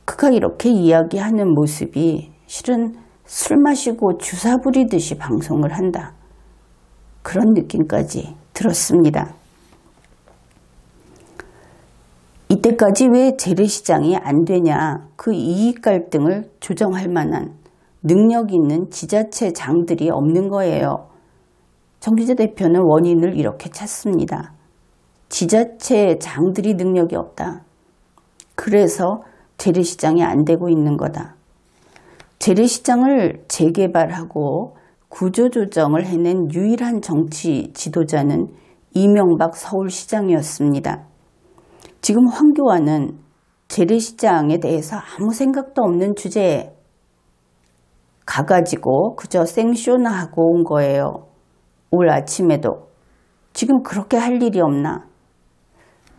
그가 이렇게 이야기하는 모습이 실은 술 마시고 주사 부리듯이 방송을 한다. 그런 느낌까지 들었습니다. 이때까지 왜 재래시장이 안 되냐. 그 이익 갈등을 조정할 만한 능력 있는 지자체장들이 없는 거예요. 정규재 대표는 원인을 이렇게 찾습니다. 지자체장들이 능력이 없다. 그래서 재래시장이 안 되고 있는 거다. 재래시장을 재개발하고 구조조정을 해낸 유일한 정치 지도자는 이명박 서울시장이었습니다. 지금 황교안은 재래시장에 대해서 아무 생각도 없는 주제에 가가지고 그저 생쇼나 하고 온 거예요. 올 아침에도. 지금 그렇게 할 일이 없나?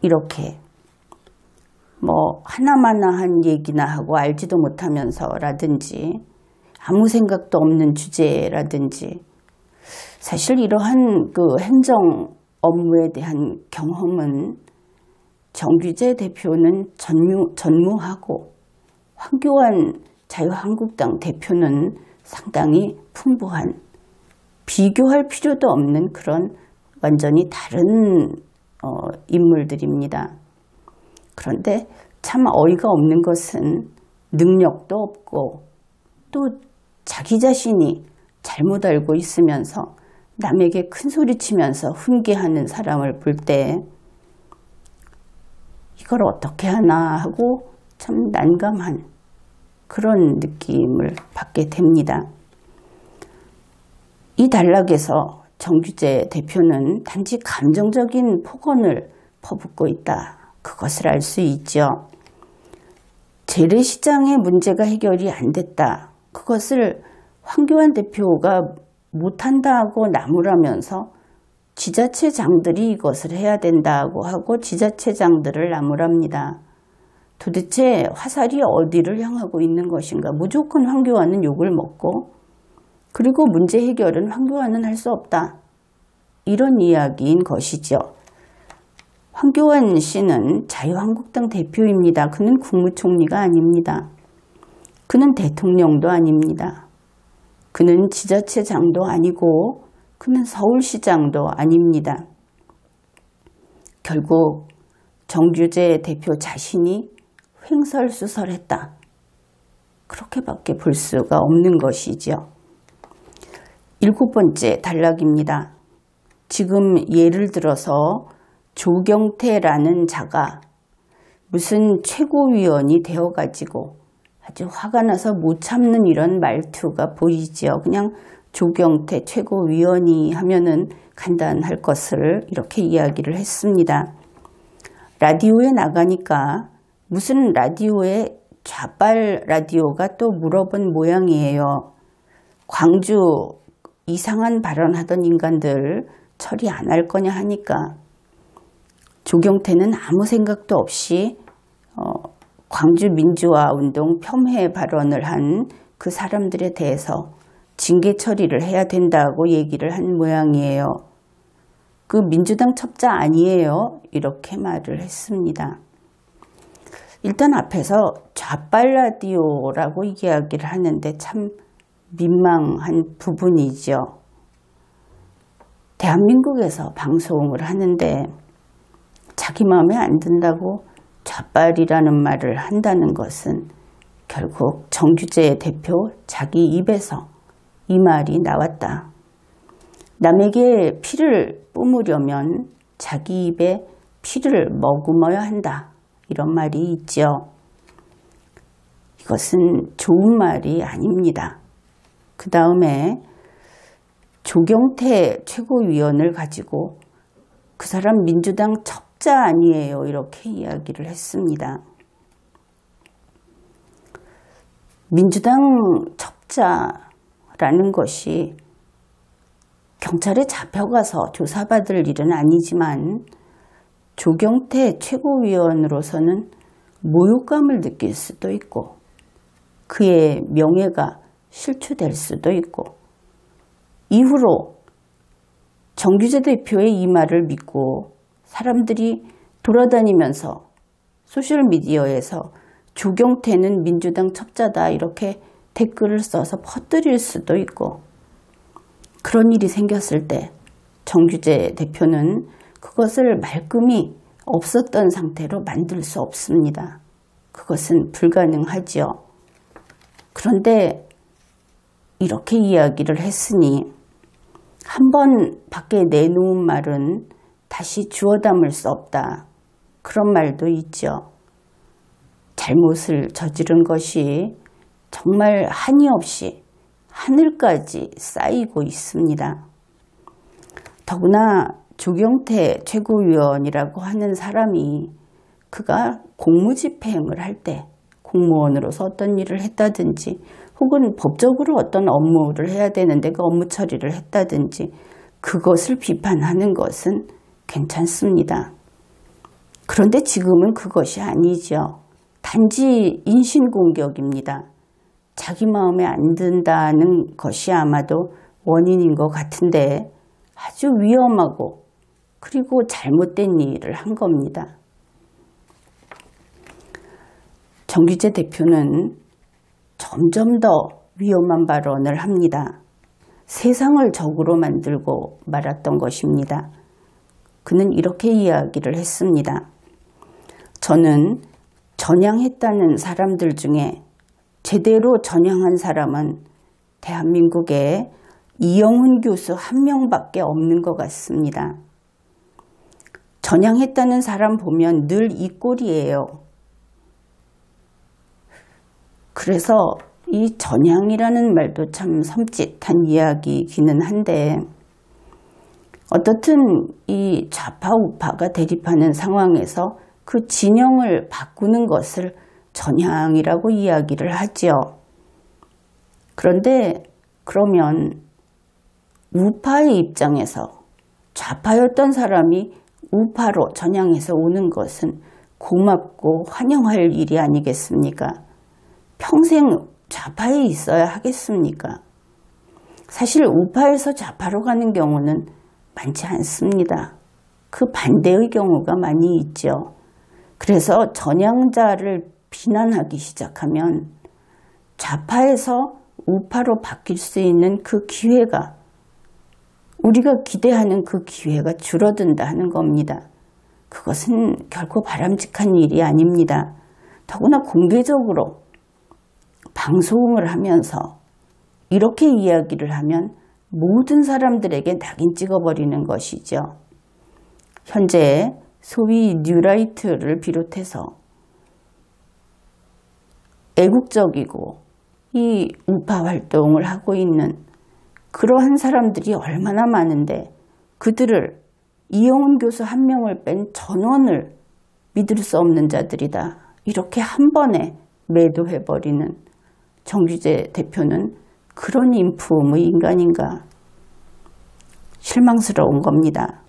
이렇게 하나마나 한 얘기나 하고 알지도 못하면서 라든지 아무 생각도 없는 주제라든지 사실 이러한 그 행정 업무에 대한 경험은 정규재 대표는 전무하고 황교안 자유한국당 대표는 상당히 풍부한 비교할 필요도 없는 그런 완전히 다른 인물들입니다. 그런데 참 어이가 없는 것은 능력도 없고 또 자기 자신이 잘못 알고 있으면서 남에게 큰 소리치면서 훈계하는 사람을 볼 때 이걸 어떻게 하나 하고 참 난감한 그런 느낌을 받게 됩니다. 이 단락에서 정규재 대표는 단지 감정적인 폭언을 퍼붓고 있다. 그것을 알 수 있죠. 재래시장의 문제가 해결이 안 됐다. 그것을 황교안 대표가 못한다고 나무라면서 지자체장들이 이것을 해야 된다고 하고 지자체장들을 나무랍니다. 도대체 화살이 어디를 향하고 있는 것인가? 무조건 황교안은 욕을 먹고 그리고 문제 해결은 황교안은 할 수 없다. 이런 이야기인 것이죠. 황교안 씨는 자유한국당 대표입니다. 그는 국무총리가 아닙니다. 그는 대통령도 아닙니다. 그는 지자체장도 아니고 그는 서울시장도 아닙니다. 결국 정규재 대표 자신이 횡설수설했다. 그렇게밖에 볼 수가 없는 것이죠. 7번째 단락입니다. 지금 예를 들어서 조경태라는 자가 무슨 최고위원이 되어가지고 아주 화가 나서 못 참는 이런 말투가 보이죠. 그냥 조경태 최고위원이 하면은 간단할 것을 이렇게 이야기를 했습니다. 라디오에 나가니까 무슨 라디오에 좌빨 라디오가 또 물어본 모양이에요. 광주 이상한 발언하던 인간들 처리 안 할 거냐 하니까 조경태는 아무 생각도 없이 광주 민주화운동 폄훼 발언을 한 그 사람들에 대해서 징계 처리를 해야 된다고 얘기를 한 모양이에요. 그 민주당 첩자 아니에요. 이렇게 말을 했습니다. 일단 앞에서 좌빨 라디오라고 이야기를 하는데 참 민망한 부분이죠. 대한민국에서 방송을 하는데 자기 마음에 안 든다고 좌빨이라는 말을 한다는 것은 결국 정규재 대표 자기 입에서 이 말이 나왔다. 남에게 피를 뿜으려면 자기 입에 피를 머금어야 한다. 이런 말이 있죠. 이것은 좋은 말이 아닙니다. 그 다음에 조경태 최고위원을 가지고 그 사람 민주당 첩자 아니에요. 이렇게 이야기를 했습니다. 민주당 첩자라는 것이 경찰에 잡혀가서 조사받을 일은 아니지만 조경태 최고위원으로서는 모욕감을 느낄 수도 있고 그의 명예가 실추될 수도 있고 이후로 정규재 대표의 이 말을 믿고 사람들이 돌아다니면서 소셜미디어에서 조경태는 민주당 첩자다 이렇게 댓글을 써서 퍼뜨릴 수도 있고 그런 일이 생겼을 때 정규재 대표는 그것을 말끔히 없었던 상태로 만들 수 없습니다. 그것은 불가능하지요. 그런데 이렇게 이야기를 했으니 한 번 밖에 내놓은 말은 다시 주워 담을 수 없다. 그런 말도 있죠. 잘못을 저지른 것이 정말 한이 없이 하늘까지 쌓이고 있습니다. 더구나 조경태 최고위원이라고 하는 사람이 그가 공무집행을 할 때 공무원으로서 어떤 일을 했다든지 혹은 법적으로 어떤 업무를 해야 되는데 그 업무 처리를 했다든지 그것을 비판하는 것은 괜찮습니다. 그런데 지금은 그것이 아니죠. 단지 인신공격입니다. 자기 마음에 안 든다는 것이 아마도 원인인 것 같은데 아주 위험하고 그리고 잘못된 일을 한 겁니다. 정규재 대표는 점점 더 위험한 발언을 합니다. 세상을 적으로 만들고 말았던 것입니다. 그는 이렇게 이야기를 했습니다. 저는 전향했다는 사람들 중에 제대로 전향한 사람은 대한민국에 이영훈 교수 한 명밖에 없는 것 같습니다. 전향했다는 사람 보면 늘 이 꼴이에요. 그래서 이 전향이라는 말도 참 섬찟한 이야기이기는 한데 어떻든 이 좌파 우파가 대립하는 상황에서 그 진영을 바꾸는 것을 전향이라고 이야기를 하지요. 그런데 그러면 우파의 입장에서 좌파였던 사람이 우파로 전향해서 오는 것은 고맙고 환영할 일이 아니겠습니까? 평생 좌파에 있어야 하겠습니까? 사실 우파에서 좌파로 가는 경우는 많지 않습니다. 그 반대의 경우가 많이 있죠. 그래서 전향자를 비난하기 시작하면 좌파에서 우파로 바뀔 수 있는 그 기회가, 우리가 기대하는 그 기회가 줄어든다 하는 겁니다. 그것은 결코 바람직한 일이 아닙니다. 더구나 공개적으로 방송을 하면서 이렇게 이야기를 하면 모든 사람들에게 낙인 찍어버리는 것이죠. 현재 소위 뉴라이트를 비롯해서 애국적이고 이 우파 활동을 하고 있는 그러한 사람들이 얼마나 많은데 그들을 이영훈 교수 한 명을 뺀 전원을 믿을 수 없는 자들이다. 이렇게 한 번에 매도해버리는 정규재 대표는 그런 인품의 인간인가 실망스러운 겁니다.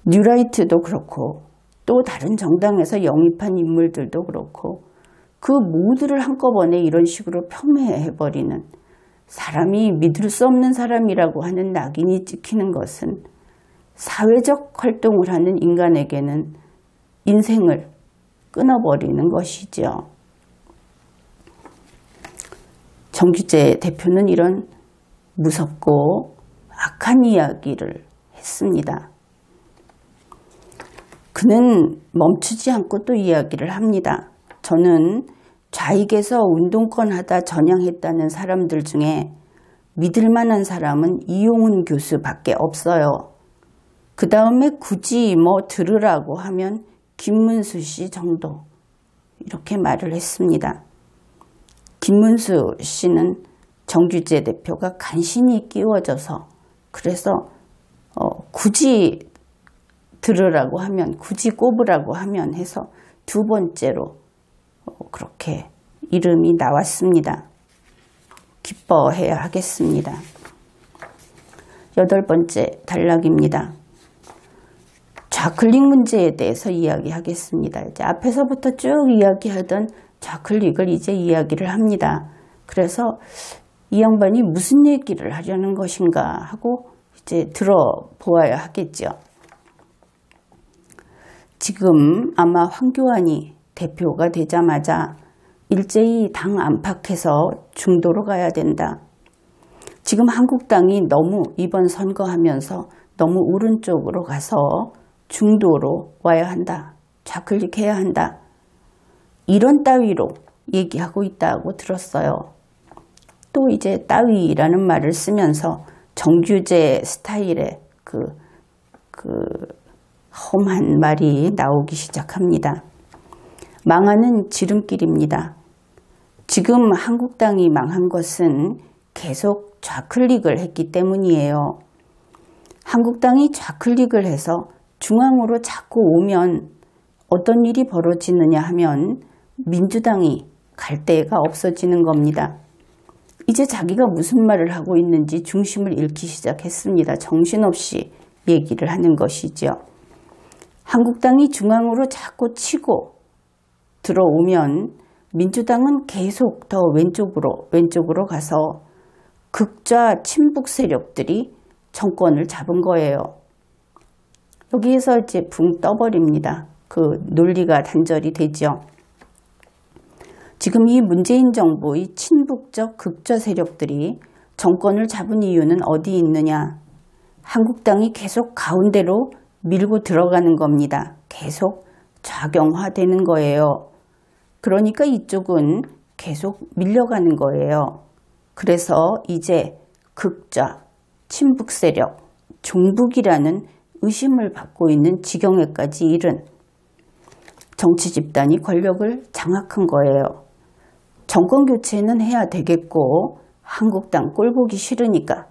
뉴라이트도 그렇고 또 다른 정당에서 영입한 인물들도 그렇고 그 모두를 한꺼번에 이런 식으로 폄훼해버리는 사람이 믿을 수 없는 사람이라고 하는 낙인이 찍히는 것은 사회적 활동을 하는 인간에게는 인생을 끊어버리는 것이죠. 정규재 대표는 이런 무섭고 악한 이야기를 했습니다. 그는 멈추지 않고 또 이야기를 합니다. 저는 좌익에서 운동권 하다 전향했다는 사람들 중에 믿을 만한 사람은 이용훈 교수밖에 없어요. 그 다음에 굳이 뭐 들으라고 하면 김문수 씨 정도, 이렇게 말을 했습니다. 김문수 씨는 정규재 대표가 간신히 끼워져서, 그래서 굳이 들으라고 하면, 굳이 꼽으라고 하면 해서 두 번째로 그렇게 이름이 나왔습니다. 기뻐해야 하겠습니다. 8번째 단락입니다. 좌클릭 문제에 대해서 이야기하겠습니다. 이제 앞에서부터 쭉 이야기하던 좌클릭을 이제 이야기를 합니다. 그래서 이 양반이 무슨 얘기를 하려는 것인가 하고 이제 들어보아야 하겠죠. 지금 아마 황교안이 대표가 되자마자 일제히 당 안팎에서 중도로 가야 된다. 지금 한국당이 너무 이번 선거하면서 너무 오른쪽으로 가서 중도로 와야 한다. 좌클릭해야 한다. 이런 따위로 얘기하고 있다고 들었어요. 또 이제 따위라는 말을 쓰면서 정규재 스타일의 그 험한 말이 나오기 시작합니다. 망하는 지름길입니다. 지금 한국당이 망한 것은 계속 좌클릭을 했기 때문이에요. 한국당이 좌클릭을 해서 중앙으로 자꾸 오면 어떤 일이 벌어지느냐 하면 민주당이 갈 데가 없어지는 겁니다. 이제 자기가 무슨 말을 하고 있는지 중심을 잃기 시작했습니다. 정신없이 얘기를 하는 것이죠. 한국당이 중앙으로 자꾸 치고 들어오면 민주당은 계속 더 왼쪽으로 가서 극좌 친북 세력들이 정권을 잡은 거예요. 여기에서 이제 붕 떠버립니다. 그 논리가 단절이 되죠. 지금 이 문재인 정부의 친북적 극좌 세력들이 정권을 잡은 이유는 어디 있느냐? 한국당이 계속 가운데로 밀고 들어가는 겁니다. 계속 좌경화되는 거예요. 그러니까 이쪽은 계속 밀려가는 거예요. 그래서 이제 극좌, 친북 세력, 종북이라는 의심을 받고 있는 지경에까지 이른 정치 집단이 권력을 장악한 거예요. 정권 교체는 해야 되겠고 한국당 꼴보기 싫으니까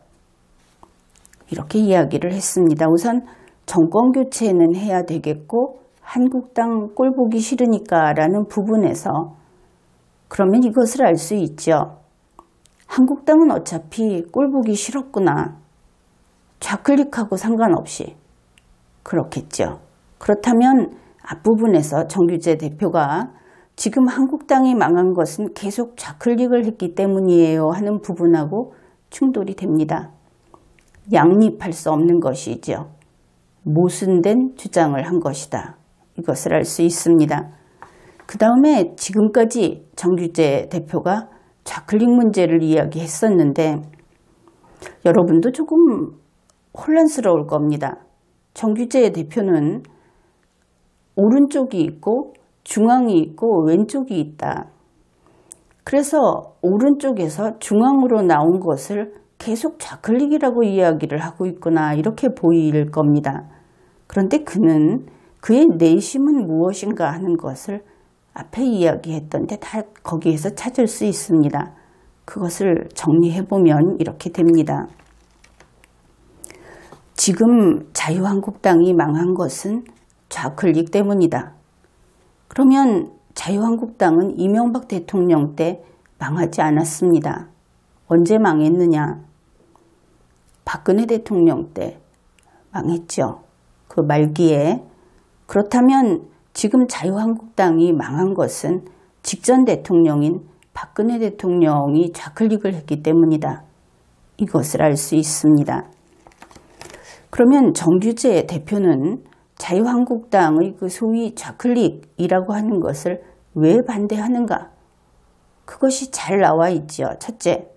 이렇게 이야기를 했습니다. 우선 정권 교체는 해야 되겠고 한국당 꼴보기 싫으니까 라는 부분에서 그러면 이것을 알 수 있죠. 한국당은 어차피 꼴보기 싫었구나. 좌클릭하고 상관없이 그렇겠죠. 그렇다면 앞부분에서 정규재 대표가 지금 한국당이 망한 것은 계속 좌클릭을 했기 때문이에요 하는 부분하고 충돌이 됩니다. 양립할 수 없는 것이죠. 모순된 주장을 한 것이다. 이것을 알 수 있습니다. 그 다음에 지금까지 정규재 대표가 좌클릭 문제를 이야기했었는데 여러분도 조금 혼란스러울 겁니다. 정규재 대표는 오른쪽이 있고 중앙이 있고 왼쪽이 있다. 그래서 오른쪽에서 중앙으로 나온 것을 계속 좌클릭이라고 이야기를 하고 있구나 이렇게 보일 겁니다. 그런데 그는 그의 내심은 무엇인가 하는 것을 앞에 이야기했던데 다 거기에서 찾을 수 있습니다. 그것을 정리해보면 이렇게 됩니다. 지금 자유한국당이 망한 것은 좌클릭 때문이다. 그러면 자유한국당은 이명박 대통령 때 망하지 않았습니다. 언제 망했느냐? 박근혜 대통령 때 망했죠. 그 말기에. 그렇다면 지금 자유한국당이 망한 것은 직전 대통령인 박근혜 대통령이 좌클릭을 했기 때문이다. 이것을 알 수 있습니다. 그러면 정규재 대표는 자유한국당의 그 소위 좌클릭이라고 하는 것을 왜 반대하는가? 그것이 잘 나와 있죠. 첫째,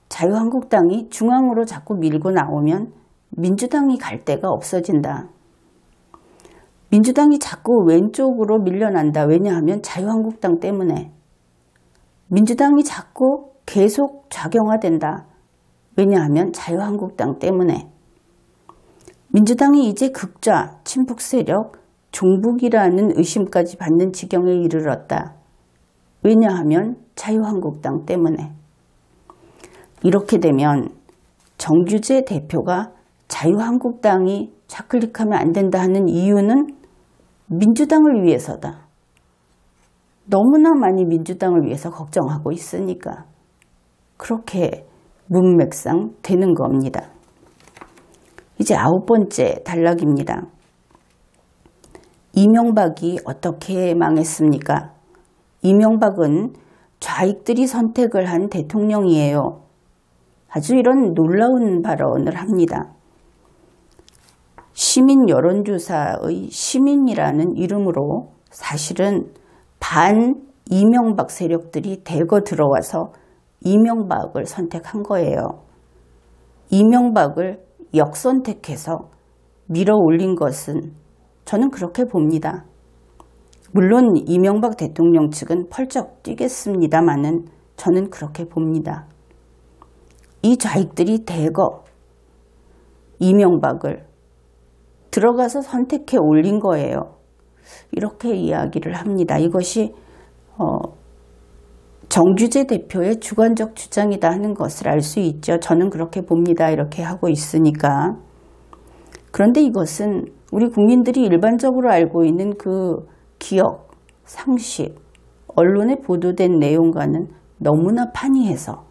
자유한국당이 중앙으로 자꾸 밀고 나오면 민주당이 갈 데가 없어진다. 민주당이 자꾸 왼쪽으로 밀려난다. 왜냐하면 자유한국당 때문에. 민주당이 자꾸 계속 좌경화된다. 왜냐하면 자유한국당 때문에. 민주당이 이제 극좌, 친북 세력, 종북이라는 의심까지 받는 지경에 이르렀다. 왜냐하면 자유한국당 때문에. 이렇게 되면 정규재 대표가 자유한국당이 좌클릭하면 안 된다 하는 이유는 민주당을 위해서다. 너무나 많이 민주당을 위해서 걱정하고 있으니까 그렇게 문맥상 되는 겁니다. 이제 9번째 단락입니다. 이명박이 어떻게 망했습니까? 이명박은 좌익들이 선택을 한 대통령이에요. 아주 이런 놀라운 발언을 합니다. 시민 여론조사의 시민이라는 이름으로 사실은 반 이명박 세력들이 대거 들어와서 이명박을 선택한 거예요. 이명박을 역선택해서 밀어 올린 것은 저는 그렇게 봅니다. 물론 이명박 대통령 측은 펄쩍 뛰겠습니다마는 저는 그렇게 봅니다. 이 좌익들이 대거 이명박을 들어가서 선택해 올린 거예요. 이렇게 이야기를 합니다. 이것이 정규재 대표의 주관적 주장이다 하는 것을 알 수 있죠. 저는 그렇게 봅니다. 이렇게 하고 있으니까. 그런데 이것은 우리 국민들이 일반적으로 알고 있는 그 기억, 상식, 언론에 보도된 내용과는 너무나 판이해서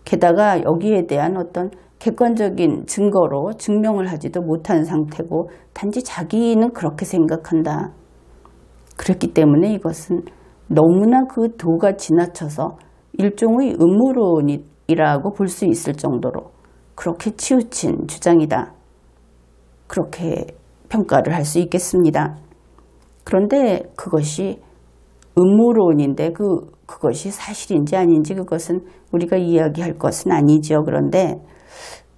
게다가 여기에 대한 어떤 객관적인 증거로 증명을 하지도 못한 상태고 단지 자기는 그렇게 생각한다. 그렇기 때문에 이것은 너무나 그 도가 지나쳐서 일종의 음모론이라고 볼 수 있을 정도로 그렇게 치우친 주장이다. 그렇게 평가를 할 수 있겠습니다. 그런데 그것이 음모론인데 그것이 사실인지 아닌지 그것은 우리가 이야기할 것은 아니죠. 그런데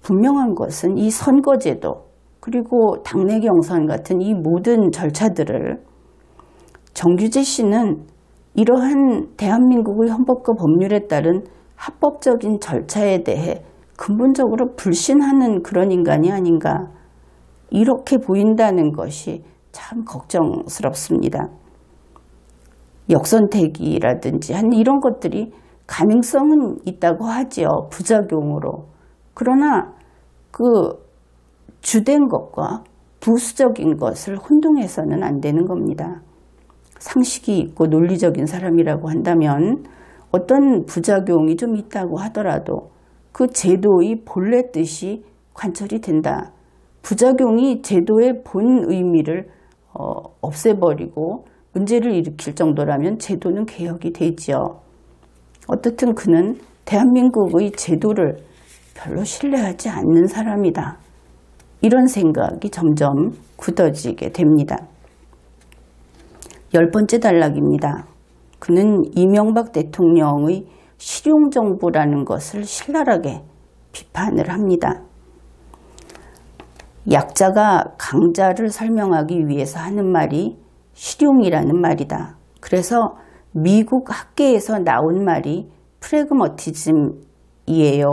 분명한 것은 이 선거제도 그리고 당내 경선 같은 이 모든 절차들을 정규재 씨는 이러한 대한민국의 헌법과 법률에 따른 합법적인 절차에 대해 근본적으로 불신하는 그런 인간이 아닌가 이렇게 보인다는 것이 참 걱정스럽습니다. 역선택이라든지 한 이런 것들이 가능성은 있다고 하죠. 부작용으로. 그러나 그 주된 것과 부수적인 것을 혼동해서는 안 되는 겁니다. 상식이 있고 논리적인 사람이라고 한다면 어떤 부작용이 좀 있다고 하더라도 그 제도의 본래 뜻이 관철이 된다. 부작용이 제도의 본 의미를 없애버리고 문제를 일으킬 정도라면 제도는 개혁이 되지요. 어떻든 그는 대한민국의 제도를 별로 신뢰하지 않는 사람이다. 이런 생각이 점점 굳어지게 됩니다. 10번째 단락입니다. 그는 이명박 대통령의 실용정부라는 것을 신랄하게 비판을 합니다. 약자가 강자를 설명하기 위해서 하는 말이 실용이라는 말이다. 그래서 미국 학계에서 나온 말이 프래그머티즘이에요.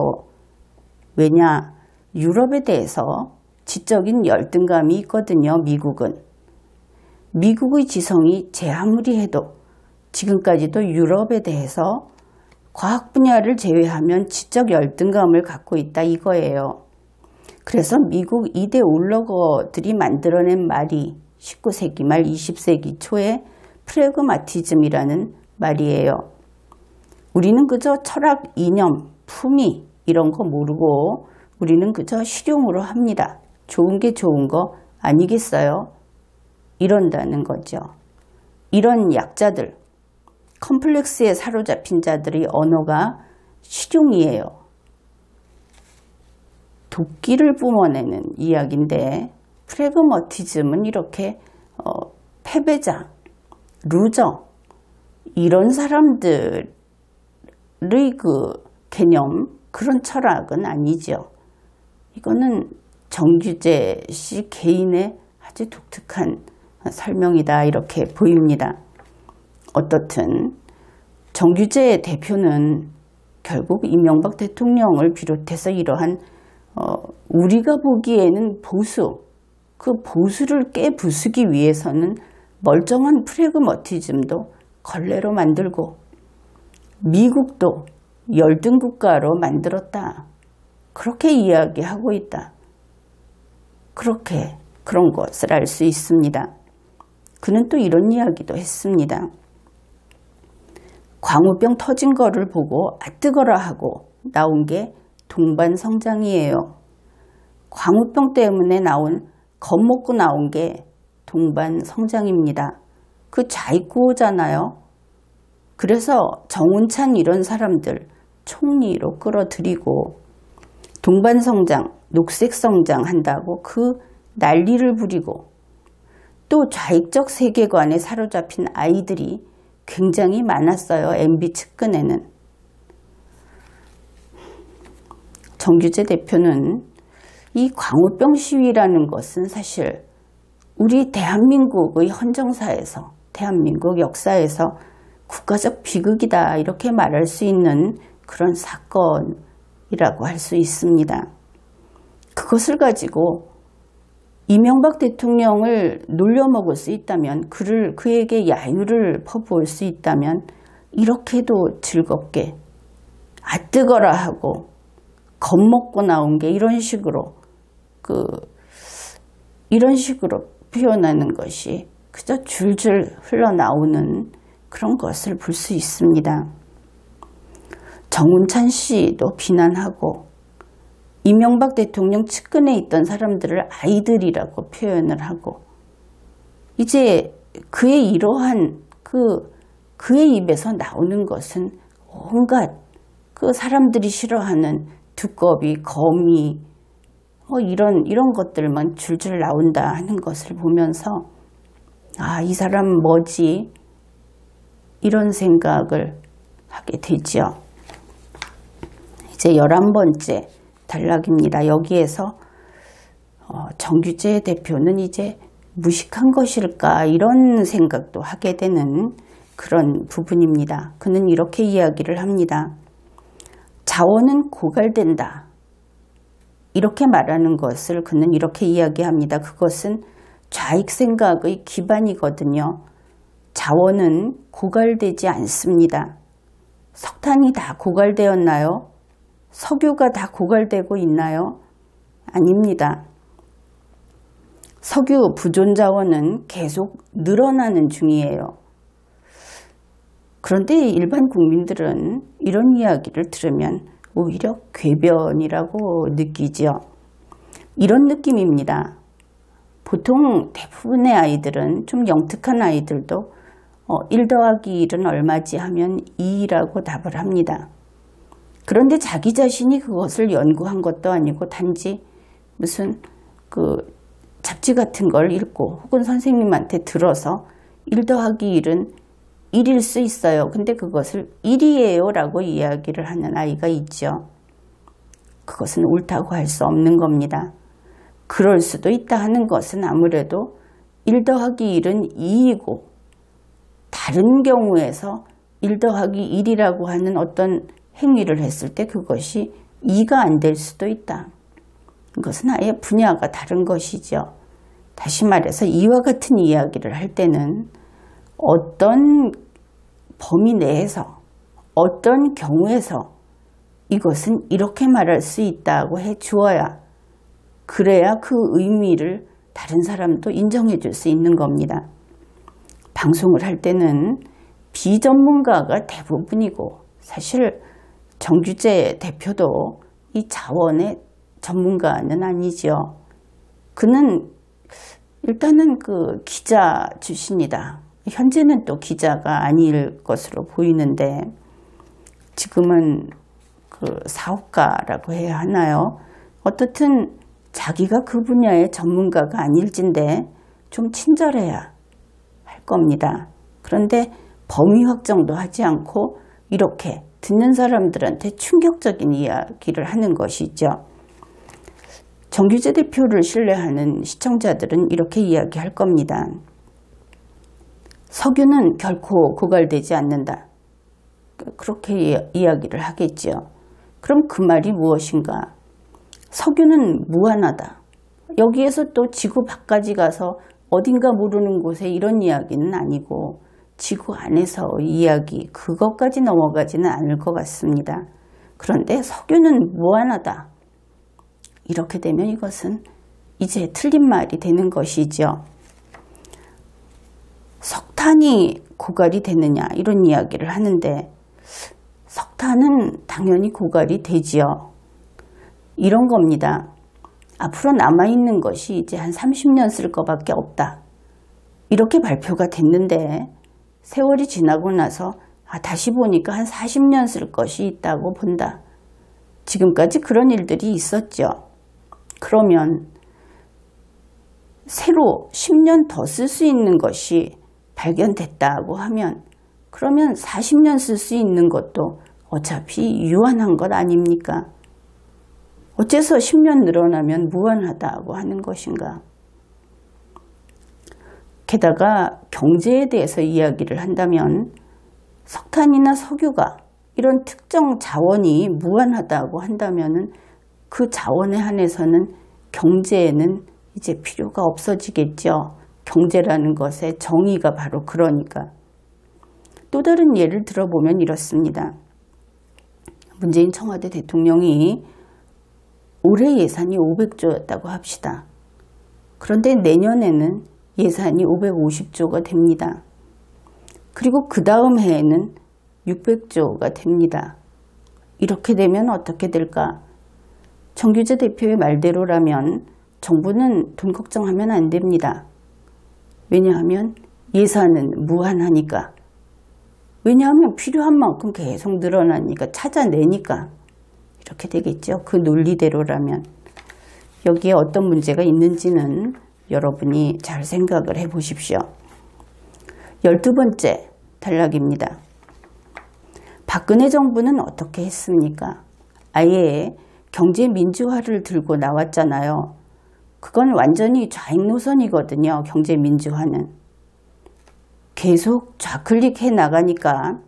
왜냐? 유럽에 대해서 지적인 열등감이 있거든요. 미국은. 미국의 지성이 제 아무리 해도 지금까지도 유럽에 대해서 과학 분야를 제외하면 지적 열등감을 갖고 있다 이거예요. 그래서 미국 2대 올러거들이 만들어낸 말이 19세기 말 20세기 초에 프래그마티즘이라는 말이에요. 우리는 그저 철학, 이념, 품위 이런 거 모르고 우리는 그저 실용으로 합니다. 좋은 게 좋은 거 아니겠어요? 이런다는 거죠. 이런 약자들, 컴플렉스에 사로잡힌 자들의 언어가 실용이에요. 도끼를 뿜어내는 이야기인데 프래그머티즘은 이렇게 패배자, 루저 이런 사람들의 그 개념, 그런 철학은 아니죠. 이거는 정규재 씨 개인의 아주 독특한 설명이다 이렇게 보입니다. 어떻든 정규재 대표는 결국 이명박 대통령을 비롯해서 이러한 우리가 보기에는 보수, 그 보수를 깨부수기 위해서는 멀쩡한 프래그머티즘도 걸레로 만들고 미국도 열등국가로 만들었다. 그렇게 이야기하고 있다. 그런 것을 알 수 있습니다. 그는 또 이런 이야기도 했습니다. 광우병 터진 거를 보고 아 뜨거라 하고 나온 게 동반성장이에요. 광우병 때문에 겁먹고 나온 게 동반성장입니다. 그 자익구호잖아요. 그래서 정운찬 이런 사람들 총리로 끌어들이고 동반성장, 녹색성장 한다고 그 난리를 부리고 또 좌익적 세계관에 사로잡힌 아이들이 굉장히 많았어요. MB 측근에는. 정규재 대표는 이 광우병 시위라는 것은 사실 우리 대한민국의 헌정사에서, 대한민국 역사에서 국가적 비극이다 이렇게 말할 수 있는 그런 사건이라고 할 수 있습니다. 그것을 가지고 이명박 대통령을 놀려먹을 수 있다면, 그에게 야유를 퍼부을 수 있다면 이렇게도 즐겁게 아 뜨거라 하고 겁먹고 나온 게 이런 식으로 표현하는 것이 그저 줄줄 흘러나오는 그런 것을 볼 수 있습니다. 정운찬 씨도 비난하고 이명박 대통령 측근에 있던 사람들을 아이들이라고 표현을 하고 이제 그의 이러한 그의 입에서 나오는 것은 온갖 그 사람들이 싫어하는 두꺼비, 거미 이런 것들만 줄줄 나온다 하는 것을 보면서 아, 이 사람 뭐지? 이런 생각을 하게 되죠. 이제 11번째 단락입니다. 여기에서 정규재 대표는 이제 무식한 것일까 이런 생각도 하게 되는 그런 부분입니다. 그는 이렇게 이야기를 합니다. 자원은 고갈된다. 이렇게 말하는 것을 그는 이렇게 이야기합니다. 그것은 좌익 생각의 기반이거든요. 자원은 고갈되지 않습니다. 석탄이 다 고갈되었나요? 석유가 다 고갈되고 있나요? 아닙니다. 석유 부존 자원은 계속 늘어나는 중이에요. 그런데 일반 국민들은 이런 이야기를 들으면 오히려 궤변이라고 느끼죠. 이런 느낌입니다. 보통 대부분의 아이들은 좀 영특한 아이들도 1 더하기 1은 얼마지 하면 2라고 답을 합니다. 그런데 자기 자신이 그것을 연구한 것도 아니고 단지 무슨 잡지 같은 걸 읽고 혹은 선생님한테 들어서 1 더하기 1은 1일 수 있어요. 근데 그것을 1이에요 라고 이야기를 하는 아이가 있죠. 그것은 옳다고 할 수 없는 겁니다. 그럴 수도 있다 하는 것은 아무래도 1 더하기 1은 2이고 다른 경우에서 1 더하기 1이라고 하는 어떤 행위를 했을 때 그것이 2가 안 될 수도 있다. 이것은 아예 분야가 다른 것이죠. 다시 말해서 이와 같은 이야기를 할 때는 어떤 범위 내에서 어떤 경우에서 이것은 이렇게 말할 수 있다고 해 주어야 그래야 그 의미를 다른 사람도 인정해 줄 수 있는 겁니다. 방송을 할 때는 비전문가가 대부분이고 사실 정규재 대표도 이 자원의 전문가는 아니죠. 그는 일단은 기자 출신이다. 현재는 또 기자가 아닐 것으로 보이는데 지금은 사업가라고 해야 하나요? 어떻든 자기가 그 분야의 전문가가 아닐진데 좀 친절해야 할 겁니다. 그런데 범위 확정도 하지 않고 이렇게 듣는 사람들한테 충격적인 이야기를 하는 것이죠. 정규재 대표를 신뢰하는 시청자들은 이렇게 이야기할 겁니다. 석유는 결코 고갈되지 않는다. 그렇게 이야기를 하겠죠. 그럼 그 말이 무엇인가? 석유는 무한하다. 여기에서 또 지구 밖까지 가서 어딘가 모르는 곳에 이런 이야기는 아니고 지구 안에서 이야기 그것까지 넘어가지는 않을 것 같습니다. 그런데 석유는 무한하다. 이렇게 되면 이것은 이제 틀린 말이 되는 것이죠. 석탄이 고갈이 되느냐 이런 이야기를 하는데 석탄은 당연히 고갈이 되지요. 이런 겁니다. 앞으로 남아있는 것이 이제 한 30년 쓸 것밖에 없다. 이렇게 발표가 됐는데 세월이 지나고 나서 다시 보니까 한 40년 쓸 것이 있다고 본다. 지금까지 그런 일들이 있었죠. 그러면 새로 10년 더 쓸 수 있는 것이 발견됐다고 하면 그러면 40년 쓸 수 있는 것도 어차피 유한한 것 아닙니까? 어째서 10년 늘어나면 무한하다고 하는 것인가? 게다가 경제에 대해서 이야기를 한다면 석탄이나 석유가 이런 특정 자원이 무한하다고 한다면 그 자원에 한해서는 경제에는 이제 필요가 없어지겠죠. 경제라는 것의 정의가 바로 그러니까. 또 다른 예를 들어보면 이렇습니다. 문재인 청와대 대통령이 올해 예산이 500조였다고 합시다. 그런데 내년에는 예산이 550조가 됩니다. 그리고 그 다음 해에는 600조가 됩니다. 이렇게 되면 어떻게 될까? 정규재 대표의 말대로라면 정부는 돈 걱정하면 안 됩니다. 왜냐하면 예산은 무한하니까. 왜냐하면 필요한 만큼 계속 늘어나니까 찾아내니까. 이렇게 되겠죠. 그 논리대로라면. 여기에 어떤 문제가 있는지는 여러분이 잘 생각을 해 보십시오. 12번째 단락입니다. 박근혜 정부는 어떻게 했습니까? 아예 경제 민주화를 들고 나왔잖아요. 그건 완전히 좌익 노선이거든요. 경제 민주화는. 계속 좌클릭해 나가니까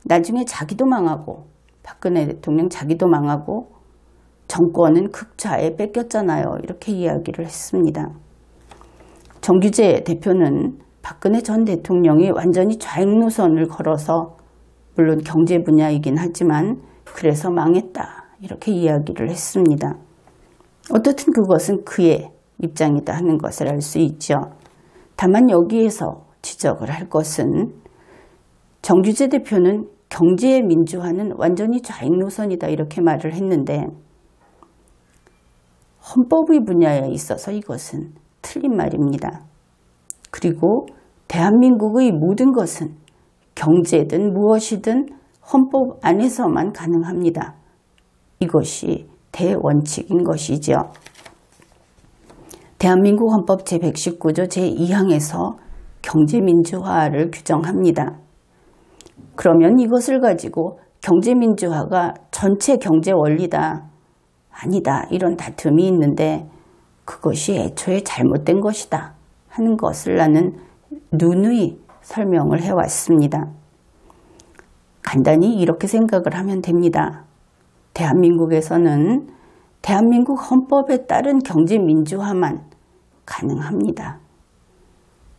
나중에 자기도 망하고 박근혜 대통령 자기도 망하고 정권은 극좌에 뺏겼잖아요. 이렇게 이야기를 했습니다. 정규재 대표는 박근혜 전 대통령이 완전히 좌익 노선을 걸어서 물론 경제 분야이긴 하지만 그래서 망했다. 이렇게 이야기를 했습니다. 어떻든 그것은 그의 입장이다 하는 것을 알 수 있죠. 다만 여기에서 지적을 할 것은 정규재 대표는 경제 민주화는 완전히 좌익 노선이다 이렇게 말을 했는데 헌법의 분야에 있어서 이것은 틀린 말입니다. 그리고 대한민국의 모든 것은 경제든 무엇이든 헌법 안에서만 가능합니다. 이것이 대원칙인 것이죠. 대한민국 헌법 제119조 제2항에서 경제민주화를 규정합니다. 그러면 이것을 가지고 경제민주화가 전체 경제 원리다, 아니다 이런 다툼이 있는데 그것이 애초에 잘못된 것이다 하는 것을 나는 누누이 설명을 해왔습니다. 간단히 이렇게 생각을 하면 됩니다. 대한민국에서는 대한민국 헌법에 따른 경제민주화만 가능합니다.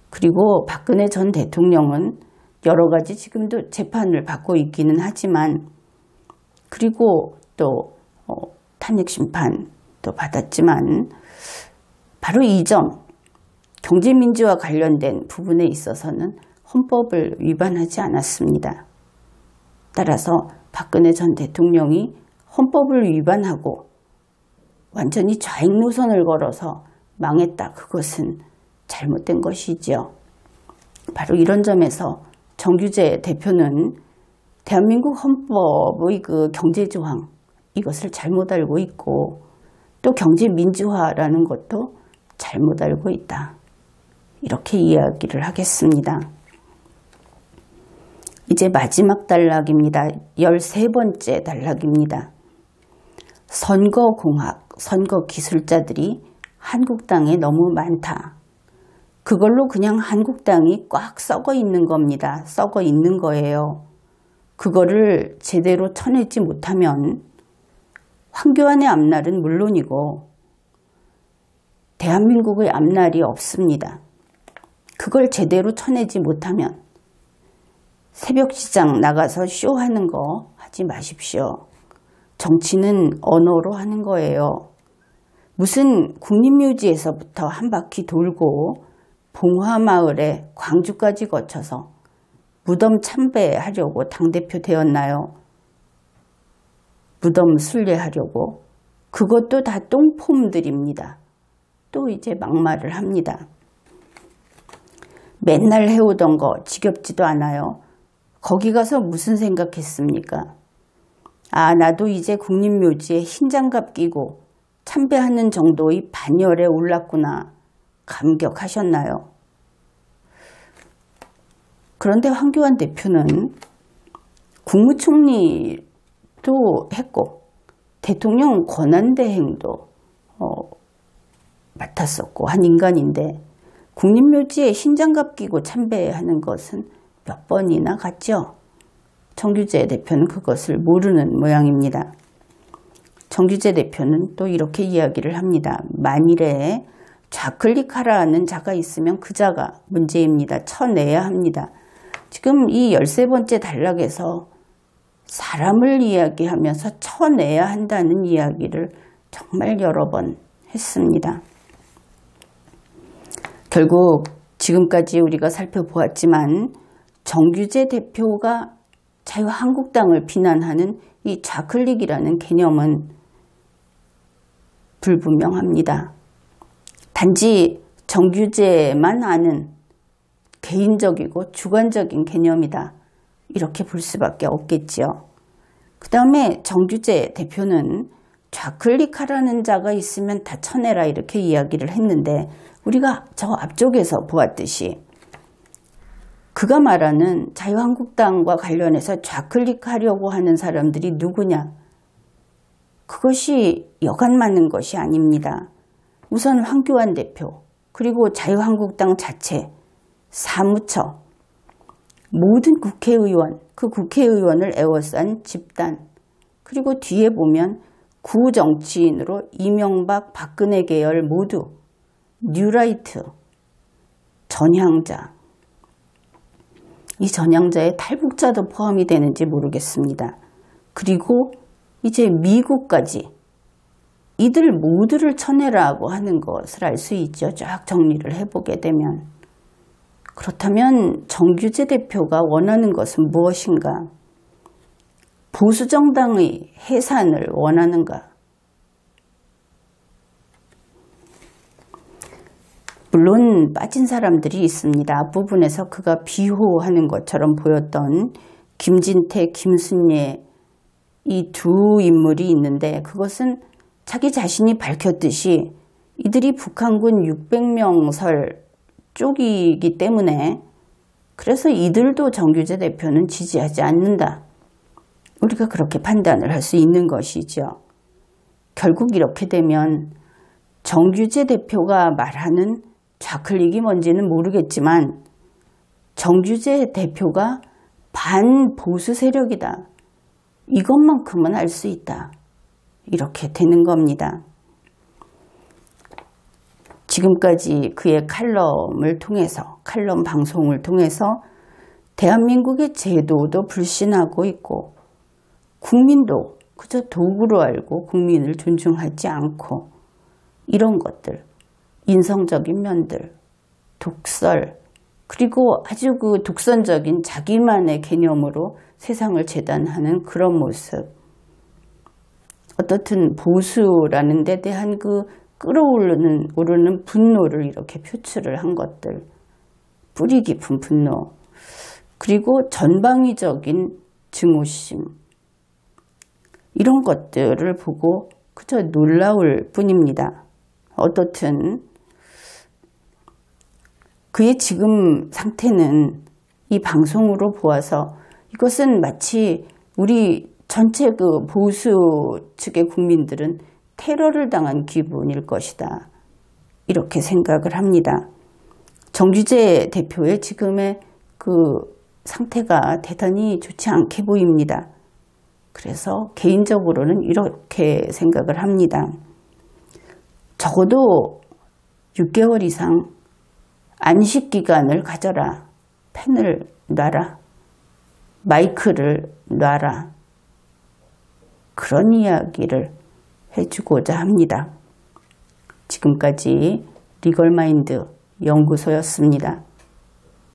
그리고 박근혜 전 대통령은 여러 가지 지금도 재판을 받고 있기는 하지만 그리고 또 탄핵심판도 받았지만 바로 이 점 경제민주화 관련된 부분에 있어서는 헌법을 위반하지 않았습니다. 따라서 박근혜 전 대통령이 헌법을 위반하고 완전히 좌익 노선을 걸어서 망했다. 그것은 잘못된 것이지요. 바로 이런 점에서 정규재 대표는 대한민국 헌법의 그 경제조항 이것을 잘못 알고 있고 또 경제민주화라는 것도 잘못 알고 있다. 이렇게 이야기를 하겠습니다. 이제 마지막 단락입니다. 13번째 단락입니다. 선거공학, 선거기술자들이 한국당에 너무 많다. 그걸로 그냥 한국당이 꽉 썩어 있는 겁니다. 썩어 있는 거예요. 그거를 제대로 쳐내지 못하면 황교안의 앞날은 물론이고 대한민국의 앞날이 없습니다. 그걸 제대로 쳐내지 못하면 새벽시장 나가서 쇼하는 거 하지 마십시오. 정치는 언어로 하는 거예요. 무슨 국립묘지에서부터 한 바퀴 돌고 봉화마을에 광주까지 거쳐서 무덤 참배하려고 당대표 되었나요? 무덤 순례하려고? 그것도 다 똥폼들입니다. 또 이제 막말을 합니다. 맨날 해오던 거 지겹지도 않아요. 거기 가서 무슨 생각했습니까? 아, 나도 이제 국립묘지에 흰 장갑 끼고 참배하는 정도의 반열에 올랐구나. 감격하셨나요? 그런데 황교안 대표는 국무총리도 했고 대통령 권한대행도 맡았었고 한 인간인데 국립묘지에 흰장갑 끼고 참배하는 것은 몇 번이나 갔죠. 정규재 대표는 그것을 모르는 모양입니다. 정규재 대표는 또 이렇게 이야기를 합니다. 만일에 좌클릭하라는 자가 있으면 그 자가 문제입니다. 쳐내야 합니다. 지금 이 13번째 단락에서 사람을 이야기하면서 쳐내야 한다는 이야기를 정말 여러 번 했습니다. 결국 지금까지 우리가 살펴보았지만 정규재 대표가 자유한국당을 비난하는 이 좌클릭이라는 개념은 불분명합니다. 단지 정규재만 아는 개인적이고 주관적인 개념이다. 이렇게 볼 수밖에 없겠지요. 그 다음에 정규재 대표는 좌클릭하라는 자가 있으면 다 쳐내라 이렇게 이야기를 했는데 우리가 저 앞쪽에서 보았듯이 그가 말하는 자유한국당과 관련해서 좌클릭하려고 하는 사람들이 누구냐? 그것이 여간 맞는 것이 아닙니다. 우선 황교안 대표 그리고 자유한국당 자체 사무처 모든 국회의원 그 국회의원을 에워싼 집단 그리고 뒤에 보면 구정치인으로 이명박 박근혜 계열 모두 뉴라이트 전향자 이 전향자에 탈북자도 포함이 되는지 모르겠습니다. 그리고 이제 미국까지 이들 모두를 쳐내라고 하는 것을 알 수 있죠. 쫙 정리를 해보게 되면. 그렇다면 정규재 대표가 원하는 것은 무엇인가? 보수정당의 해산을 원하는가? 물론 빠진 사람들이 있습니다. 앞부분에서 그가 비호하는 것처럼 보였던 김진태, 김순례 이 두 인물이 있는데 그것은 자기 자신이 밝혔듯이 이들이 북한군 600명설 쪽이기 때문에 그래서 이들도 정규재 대표는 지지하지 않는다. 우리가 그렇게 판단을 할 수 있는 것이죠. 결국 이렇게 되면 정규재 대표가 말하는 좌클릭이 뭔지는 모르겠지만 정규재 대표가 반보수 세력이다. 이것만큼은 알 수 있다. 이렇게 되는 겁니다. 지금까지 그의 칼럼을 통해서, 칼럼 방송을 통해서 대한민국의 제도도 불신하고 있고 국민도 그저 도구로 알고 국민을 존중하지 않고 이런 것들, 인성적인 면들, 독설, 그리고 아주 그 독선적인 자기만의 개념으로 세상을 재단하는 그런 모습. 어떻든 보수라는 데 대한 그 오르는 분노를 이렇게 표출을 한 것들. 뿌리 깊은 분노. 그리고 전방위적인 증오심. 이런 것들을 보고 그저 놀라울 뿐입니다. 어떻든 그의 지금 상태는 이 방송으로 보아서 이것은 마치 우리 전체 그 보수 측의 국민들은 테러를 당한 기분일 것이다. 이렇게 생각을 합니다. 정규재 대표의 지금의 그 상태가 대단히 좋지 않게 보입니다. 그래서 개인적으로는 이렇게 생각을 합니다. 적어도 6개월 이상 안식기간을 가져라. 펜을 놔라. 마이크를 놔라. 그런 이야기를 해주고자 합니다. 지금까지 리걸마인드 연구소였습니다.